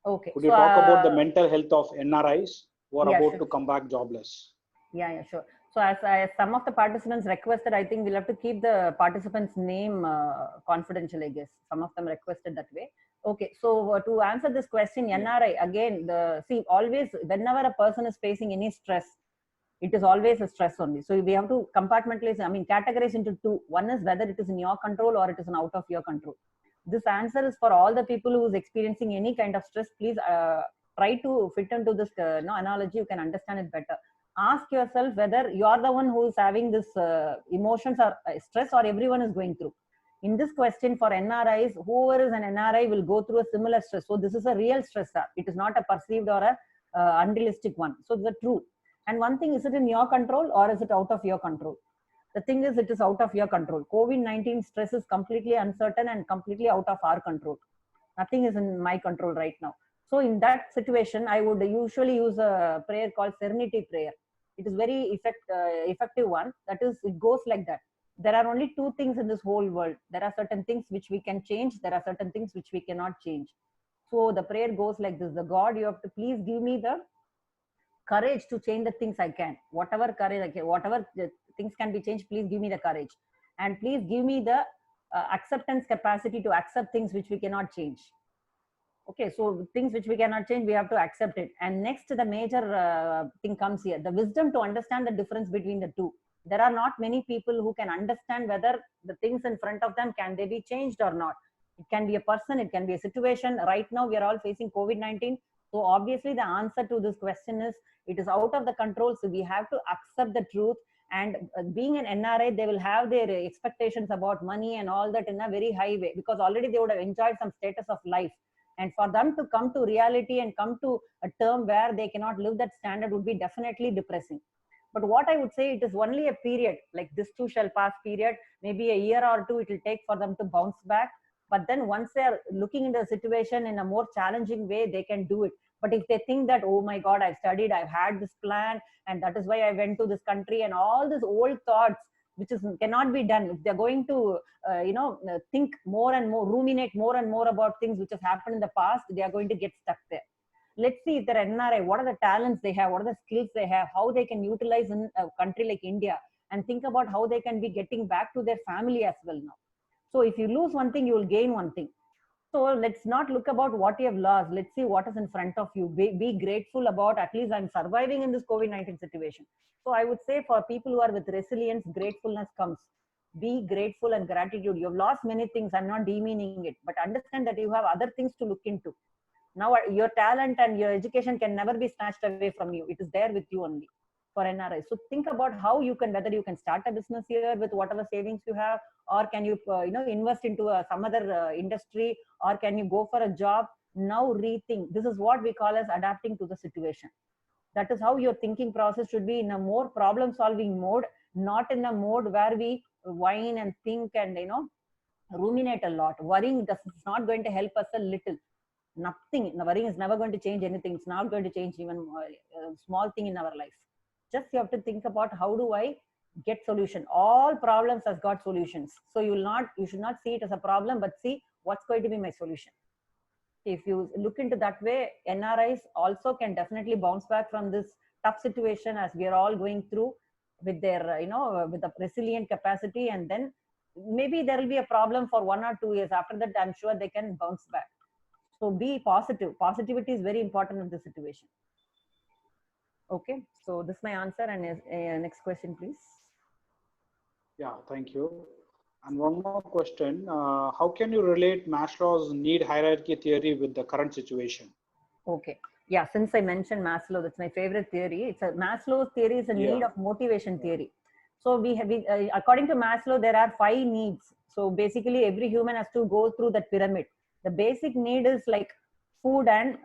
Okay. Could you talk about the mental health of NRIs who are about sure. to come back jobless? Yeah, sure. So as some of the participants requested, I think we'll have to keep the participant's name confidential, I guess. Some of them requested that way. Okay, so to answer this question, NRI, again, always, whenever a person is facing any stress, it is always a stress only. So we have to compartmentalize, categorize into two. One is whether it is in your control or it is out of your control. This answer is for all the people who is experiencing any kind of stress. Please try to fit into this analogy. You can understand it better. Ask yourself whether you are the one who is having this emotions or stress, or everyone is going through. In this question for NRIs, whoever is an NRI will go through a similar stress. So this is a real stressor. It is not a perceived or a unrealistic one. So the true. And one thing, is it in your control or is it out of your control? The thing is, it is out of your control. COVID-19 stress is completely uncertain and completely out of our control. Nothing is in my control right now. So in that situation, I would usually use a prayer called Serenity Prayer. It is very effective one. That is, it goes like that. There are only two things in this whole world. There are certain things which we can change. There are certain things which we cannot change. So the prayer goes like this: the God, you have to please give me the courage to change the things I can. Whatever courage I can, whatever things can be changed, please give me the courage. And please give me the acceptance capacity to accept things which we cannot change. Okay, so things which we cannot change, we have to accept it. And next, the major thing comes here, the wisdom to understand the difference between the two. There are not many people who can understand whether the things in front of them, can they be changed or not. It can be a person, it can be a situation. Right now, we are all facing COVID-19. So obviously, the answer to this question is, it is out of the control. So we have to accept the truth. And being an NRI, they will have their expectations about money and all that in a very high way, because already they would have enjoyed some status of life. And for them to come to reality and come to a term where they cannot live that standard would be definitely depressing. But what I would say, it is only a period, like this too shall pass period, maybe a year or two it will take for them to bounce back. But then once they are looking into the situation in a more challenging way, they can do it. But if they think that, oh my God, I've studied, I've had this plan, and that is why I went to this country, and all these old thoughts, which cannot be done. If they're going to, think more and more, ruminate more and more about things which have happened in the past, they are going to get stuck there. Let's see if they're NRI, what are the talents they have, what are the skills they have, how they can utilize in a country like India, and think about how they can be getting back to their family as well now. So if you lose one thing, you will gain one thing. So let's not look about what you have lost. Let's see what is in front of you. Be grateful about, at least I'm surviving in this COVID-19 situation. So I would say for people who are with resilience, gratefulness comes. Be grateful and gratitude. You've lost many things. I'm not demeaning it, but understand that you have other things to look into. Now your talent and your education can never be snatched away from you. It is there with you only. for NRIs. So think about how you can, whether you can start a business here with whatever savings you have, or can you, invest into some other industry, or can you go for a job? Now rethink. This is what we call as adapting to the situation. That is how your thinking process should be, in a more problem solving mode, not in a mode where we whine and think and, ruminate a lot. Worrying is not going to help us a little. Nothing. Worrying is never going to change anything. It's not going to change even a small thing in our life. Just you have to think about, how do I get solution? All problems has got solutions. So you should not see it as a problem, but see what's going to be my solution. If you look into that way, NRIs also can definitely bounce back from this tough situation as we are all going through, with their, with the resilient capacity. And then maybe there will be a problem for 1 or 2 years. After that, I'm sure they can bounce back. So be positive. Positivity is very important in this situation. Okay, so this is my answer. And next question, please. Yeah, thank you. And one more question. How can you relate Maslow's need hierarchy theory with the current situation? Okay. Yeah, since I mentioned Maslow, that's my favorite theory. Maslow's theory is a need of motivation theory. So according to Maslow, there are 5 needs. So basically, every human has to go through that pyramid. The basic need is like food and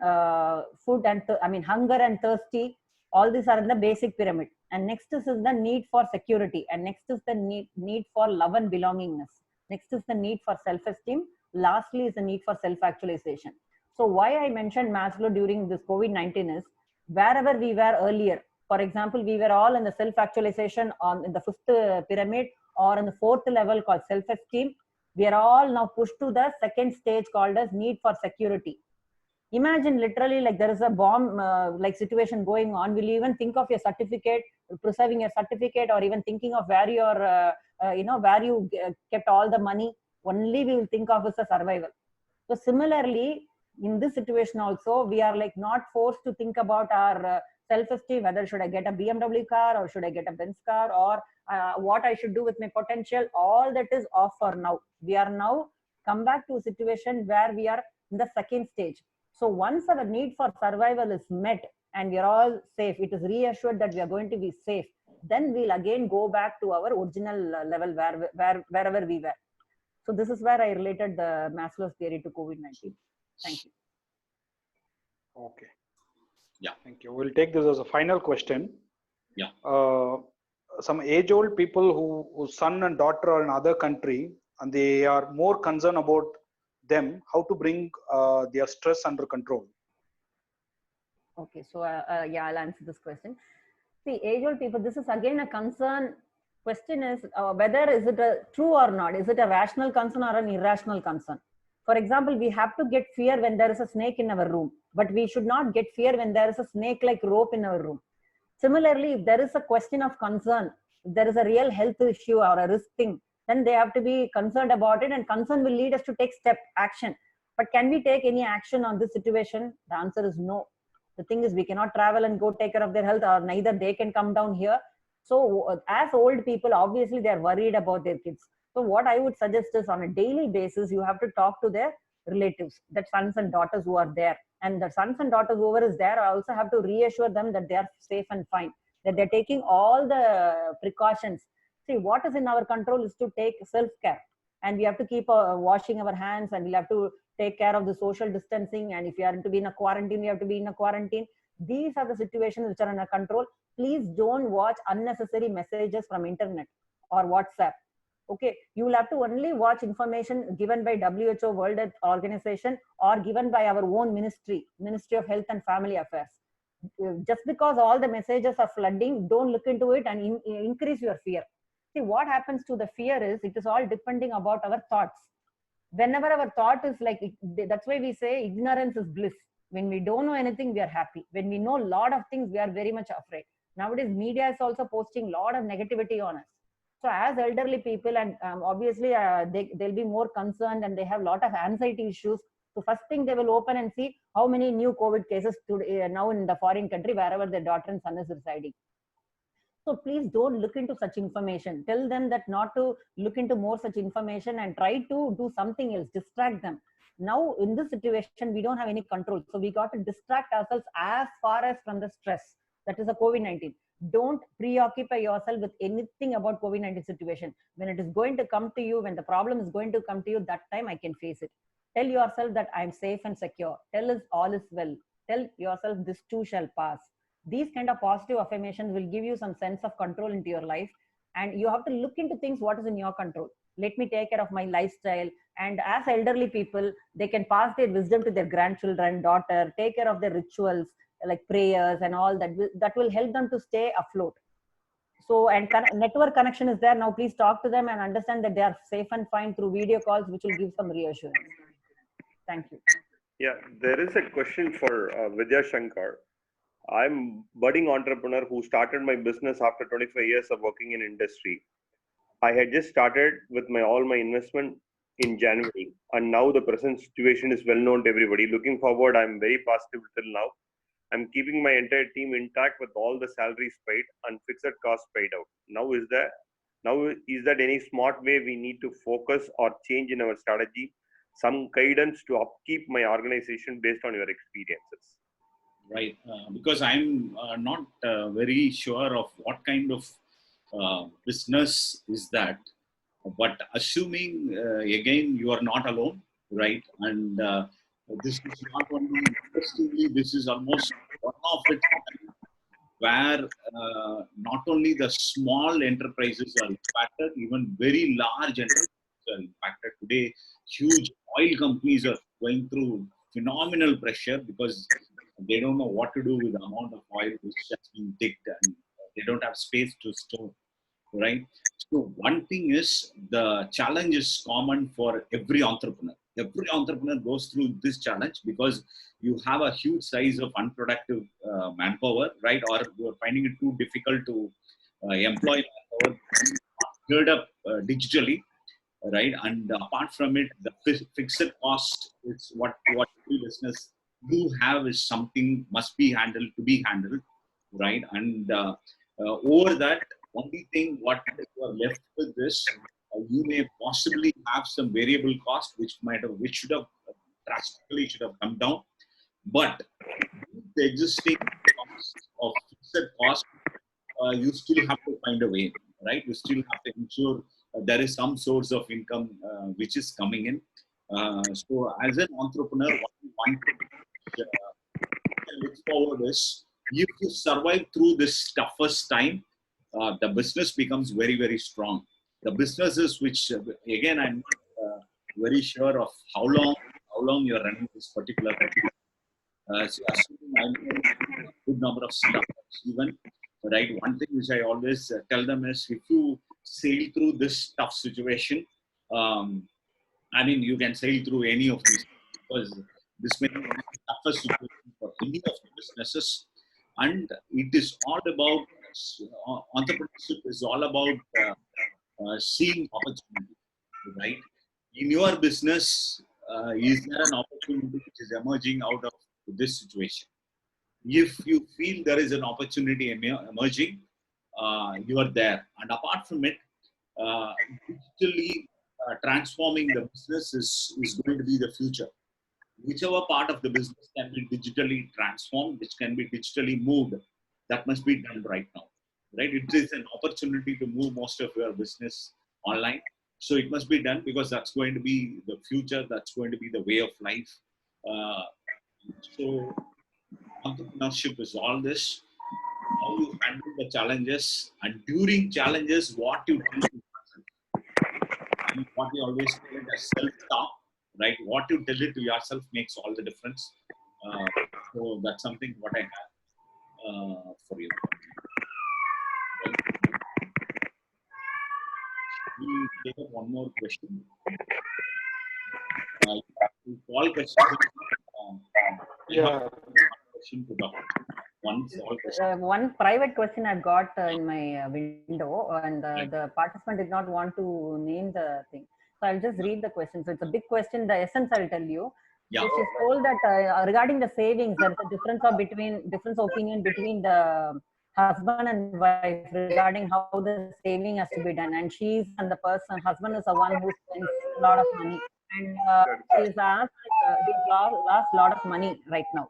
hunger and thirsty. All these are in the basic pyramid. And next is the need for security. And next is the need for love and belongingness. Next is the need for self-esteem. Lastly is the need for self-actualization. So why I mentioned Maslow during this COVID-19 is, wherever we were earlier, for example, we were all in the self-actualization in the 5th pyramid, or in the 4th level called self-esteem. We are all now pushed to the 2nd stage called as need for security. Imagine literally like there is a bomb like situation going on. Will you even think of your certificate, preserving your certificate, or even thinking of where your, where you kept all the money? Only we will think of as a survival. So similarly, in this situation also, we are like not forced to think about our self-esteem, whether should I get a BMW car or should I get a Benz car, or what I should do with my potential. All that is off for now. We are now come back to a situation where we are in the 2nd stage. So once our need for survival is met and we are all safe, it is reassured that we are going to be safe, then we'll again go back to our original level wherever we were. So this is where I related the Maslow's theory to COVID-19. Thank you. Okay. Yeah. Thank you. We'll take this as a final question. Yeah. Some age-old people whose son and daughter are in another country, and they are more concerned about them, how to bring their stress under control. Okay, so yeah, I'll answer this question. See, age-old people, this is again a concern. Question is whether is it a true or not? Is it a rational concern or an irrational concern? For example, we have to get fear when there is a snake in our room, but we should not get fear when there is a snake-like rope in our room. Similarly, if there is a question of concern, if there is a real health issue or a risk thing, then they have to be concerned about it, and concern will lead us to take action. But can we take any action on this situation? The answer is no. The thing is, we cannot travel and go take care of their health, or neither they can come down here. So as old people, obviously they are worried about their kids. So what I would suggest is, on a daily basis, you have to talk to their relatives, that sons and daughters who are there. And the sons and daughters, whoever is there, I also have to reassure them that they are safe and fine, that they're taking all the precautions. See, what is in our control is to take self-care. And we have to keep washing our hands, and we'll have to take care of the social distancing. And if you are to be in a quarantine, we have to be in a quarantine. These are the situations which are under control. Please don't watch unnecessary messages from internet or WhatsApp. Okay, you will have to only watch information given by WHO, World Health Organization, or given by our own Ministry of Health and Family Affairs. Just because all the messages are flooding, don't look into it and increase your fear. See, what happens to the fear is, it is all depending about our thoughts. Whenever our thought is like, that's why we say ignorance is bliss. When we don't know anything, we are happy. When we know a lot of things, we are very much afraid. Nowadays, media is also posting a lot of negativity on us. So as elderly people, and obviously they'll be more concerned, and they have a lot of anxiety issues. So first thing, they will open and see how many new COVID cases today, now in the foreign country, wherever their daughter and son is residing. So please don't look into such information. Tell them that not to look into more such information, and try to do something else, distract them. Now in this situation, we don't have any control. So we got to distract ourselves as far as from the stress. That is a COVID-19. Don't preoccupy yourself with anything about COVID-19 situation. When it is going to come to you, when the problem is going to come to you, that time I can face it. Tell yourself that I'm safe and secure. Tell us all is well. Tell yourself this too shall pass. These kind of positive affirmations will give you some sense of control into your life. And you have to look into things what is in your control. Let me take care of my lifestyle. And as elderly people, they can pass their wisdom to their grandchildren, daughter, take care of their rituals like prayers and all that. That will help them to stay afloat. So, and network connection is there. Now, please talk to them and understand that they are safe and fine through video calls, which will give some reassurance. Thank you. Yeah, there is a question for Vidya Shankar. I'm budding entrepreneur who started my business after 25 years of working in industry. I had just started with all my investment in January, and now the present situation is well known to everybody. Looking forward, I'm very positive till now. I'm keeping my entire team intact with all the salaries paid and fixed costs paid out. Now is that any smart way we need to focus or change in our strategy? Some guidance to upkeep my organization based on your experiences. Right, because I'm not very sure of what kind of business is that, but assuming again you are not alone, right? And this is not only interestingly, this is almost one of its kind where not only the small enterprises are impacted, even very large enterprises are impacted. Today, huge oil companies are going through phenomenal pressure because they don't know what to do with the amount of oil which has been digged, and they don't have space to store, right? So one thing is, the challenge is common for every entrepreneur. Every entrepreneur goes through this challenge because you have a huge size of unproductive manpower, right? Or you're finding it too difficult to employ manpower, geared up digitally, right? And apart from it, the fixed cost is what every business do have is something must be handled, right? And over that, only thing what you are left with is you may possibly have some variable cost which should have drastically should have come down, but the existing cost of fixed cost, you still have to find a way, right? You still have to ensure there is some source of income which is coming in. So as an entrepreneur, what we want to look forward is, if you survive through this toughest time, the business becomes very, very strong. The businesses which, again, I'm not very sure of how long you're running this particular so assuming I know a good number of startups even, right? One thing which I always tell them is, if you sail through this tough situation, um, I mean, you can sail through any of these, because this may be one of the toughest situation for any of the businesses. And it is all about, entrepreneurship is all about seeing opportunity, right? In your business, is there an opportunity which is emerging out of this situation? If you feel there is an opportunity emerging, you are there. And apart from it, uh, digitally transforming the business is going to be the future. Whichever part of the business can be digitally transformed, which can be digitally moved, that must be done right now, right? It is an opportunity to move most of your business online. So it must be done, because that's going to be the future. That's going to be the way of life. Uh, so entrepreneurship is all this. How you handle the challenges, and during challenges, what you do to yourself. And what we always call it as self-talk, right? What you tell it to yourself makes all the difference. So that's something what I have for you. Right? We take up one more question. All questions. Yeah. Question to Dr. One private question I've got in my window, and the participant did not want to name the thing. So I'll just read the question. So it's a big question. The essence I'll tell you. Yeah. So she's told that regarding the savings, there's a difference opinion between the husband and wife regarding how the saving has to be done. And husband is the one who spends a lot of money. And she's asked, he's lost a lot of money right now.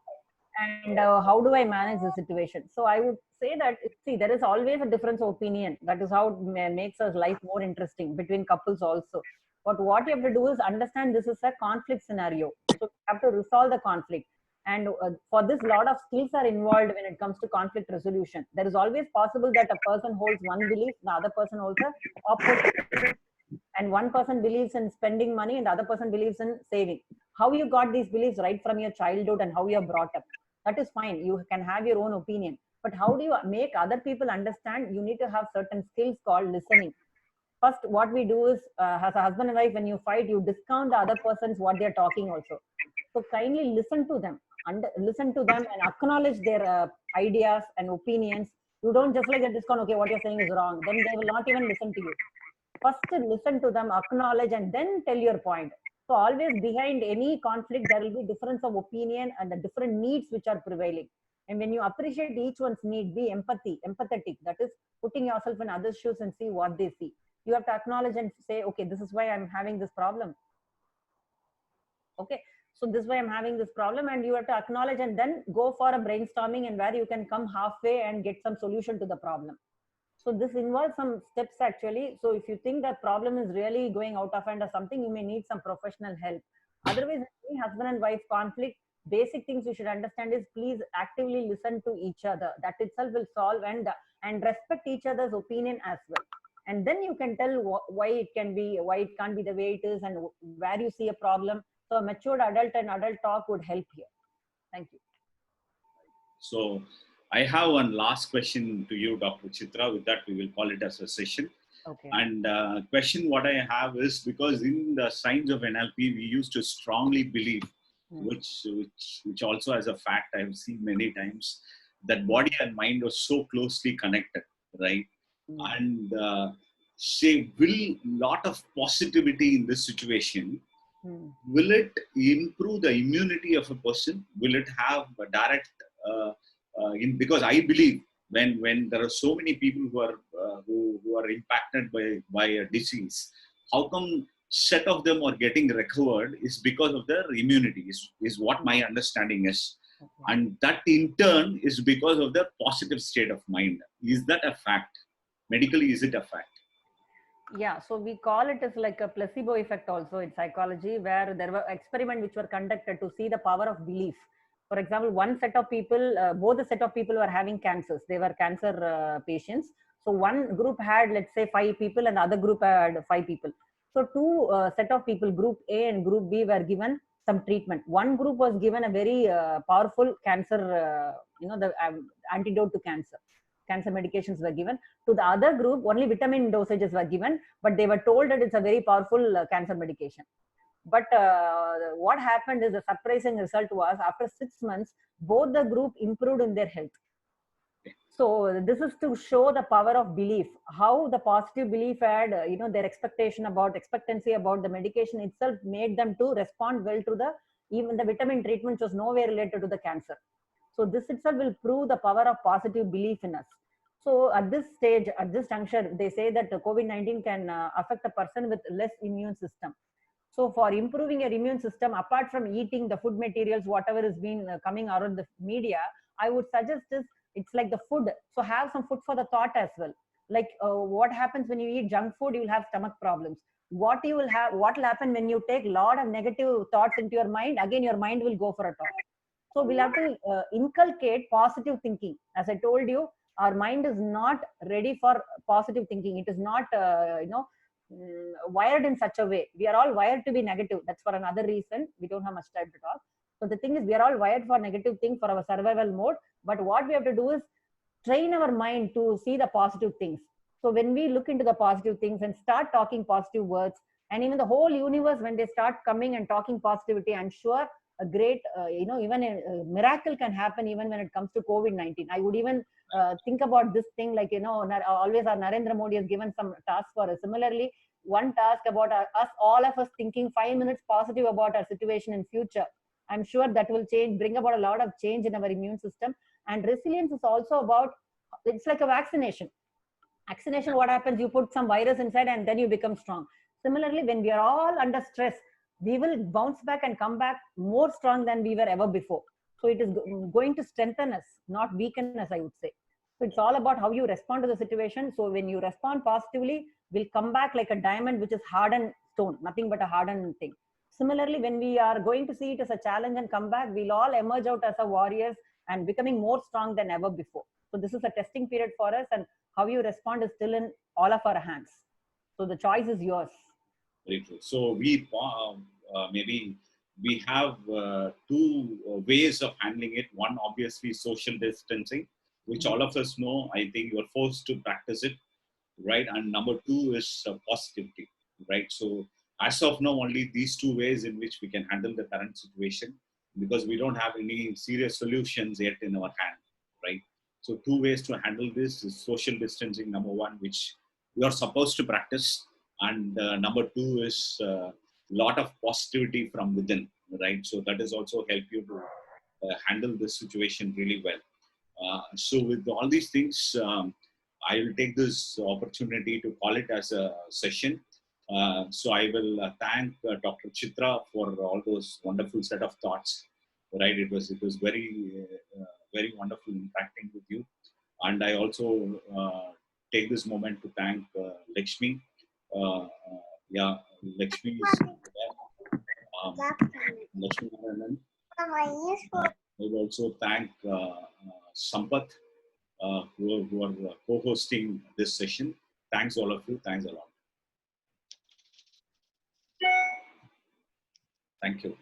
and how do I manage the situation? So I would say that, see, there is always a difference of opinion. That is how it makes us life more interesting between couples also. But what you have to do is understand this is a conflict scenario. So you have to resolve the conflict. And for this, lot of skills are involved when it comes to conflict resolution. There is always possible that a person holds one belief, the other person holds a opposite. And one person believes in spending money and the other person believes in saving. How you got these beliefs right from your childhood and how you are brought up, that is fine. You can have your own opinion. But how do you make other people understand? You need to have certain skills called listening. First, what we do is, as a husband and wife, when you fight, you discount the other person's what they're talking also. So kindly listen to them, listen to them and acknowledge their ideas and opinions. You don't just like discount, okay, what you're saying is wrong. Then they will not even listen to you. First, listen to them, acknowledge, and then tell your point. So always behind any conflict, there will be difference of opinion and the different needs which are prevailing. And when you appreciate each one's need, be empathetic. That is putting yourself in others' shoes and see what they see. You have to acknowledge and say, okay, this is why I'm having this problem. Okay, so this way I'm having this problem, and you have to acknowledge and then go for a brainstorming and where you can come halfway and get some solution to the problem. So this involves some steps actually. So if you think that problem is really going out of hand or something, you may need some professional help. Otherwise, any husband and wife conflict, basic things you should understand is please actively listen to each other. That itself will solve, and respect each other's opinion as well. And then you can tell why it can be, why it can't be the way it is, and where you see a problem. So a matured adult and adult talk would help here. Thank you. So I have one last question to you, Dr. Chitra. With that, we will call it as a session. Okay. And question what I have is, because in the science of NLP, we used to strongly believe, which also as a fact I have seen many times, that body and mind are so closely connected, right? And say, will lot of positivity in this situation, will it improve the immunity of a person? Will it have a direct because I believe when there are so many people who are impacted by a disease, how come set of them are getting recovered is because of their immunity is what my understanding is. Okay. And that in turn is because of their positive state of mind. Is that a fact? Medically, is it a fact? Yeah, so we call it as like a placebo effect also in psychology, where there were experiments which were conducted to see the power of belief. For example, one set of people, both the set of people were having cancers. They were cancer patients. So one group had, let's say, 5 people and the other group had 5 people. So two set of people, group A and group B, were given some treatment. One group was given a very powerful cancer, the antidote to cancer. Cancer medications were given. To the other group, only vitamin dosages were given, but they were told that it's a very powerful cancer medication. But what happened is, the surprising result was, after 6 months, both the group improved in their health. So this is to show the power of belief, how the positive belief had, their expectancy about the medication itself made them to respond well to even the vitamin treatment was nowhere related to the cancer. So this itself will prove the power of positive belief in us. So at this stage, at this juncture, they say that COVID-19 can affect a person with less immune system. So for improving your immune system, apart from eating the food materials, whatever has been coming out of the media, I would suggest is, it's like the food. So have some food for the thought as well. Like what happens when you eat junk food, you will have stomach problems. What will happen when you take a lot of negative thoughts into your mind? Again, your mind will go for a talk. So we'll have to inculcate positive thinking. As I told you, our mind is not ready for positive thinking. It is not, wired in such a way. We are all wired to be negative. That's for another reason. We don't have much time to talk. So the thing is, we are all wired for negative things, for our survival mode. But what we have to do is train our mind to see the positive things. So when we look into the positive things and start talking positive words, and even the whole universe, when they start coming and talking positivity, I'm sure a great, even a miracle can happen even when it comes to COVID-19. I would even think about this thing, like, always our Narendra Modi has given some task for us. Similarly, one task about us, all of us thinking 5 minutes positive about our situation in future. I'm sure that will bring about a lot of change in our immune system. And resilience is also about, it's like a vaccination. Vaccination, what happens? You put some virus inside and then you become strong. Similarly, when we are all under stress, we will bounce back and come back more strong than we were ever before. So it is going to strengthen us, not weaken us, I would say. So it's all about how you respond to the situation. So when you respond positively, we'll come back like a diamond, which is hardened stone, nothing but a hardened thing. Similarly, when we are going to see it as a challenge and come back, we'll all emerge out as a warriors and becoming more strong than ever before. So this is a testing period for us, and how you respond is still in all of our hands. So the choice is yours. Very true. So we maybe we have two ways of handling it. One, obviously, social distancing, which all of us know. I think you're forced to practice it, right? And number two is positivity, right? So as of now, only these two ways in which we can handle the current situation, because we don't have any serious solutions yet in our hand, right? So two ways to handle this is social distancing, number one, which you are supposed to practice, and number two is a lot of positivity from within, right? So that is also help you to handle this situation really well. So with all these things, I will take this opportunity to call it as a session. So I will thank Dr. Chitra for all those wonderful set of thoughts. Right, it was very wonderful interacting with you, and I also take this moment to thank Lakshmi. Yeah, Lakshmi is there. Lakshmi Narayanan. I will also thank Sampath, who are co-hosting this session. Thanks all of you. Thanks a lot. Thank you.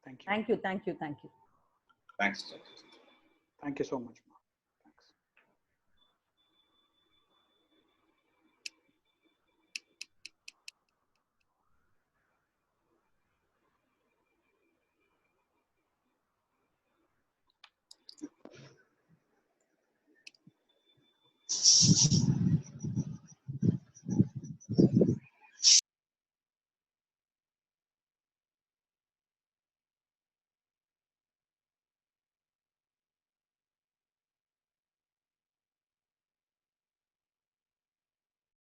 Thank you. Thank you, thank you, thank you. Thanks, Dr. Thank you so much. Thanks.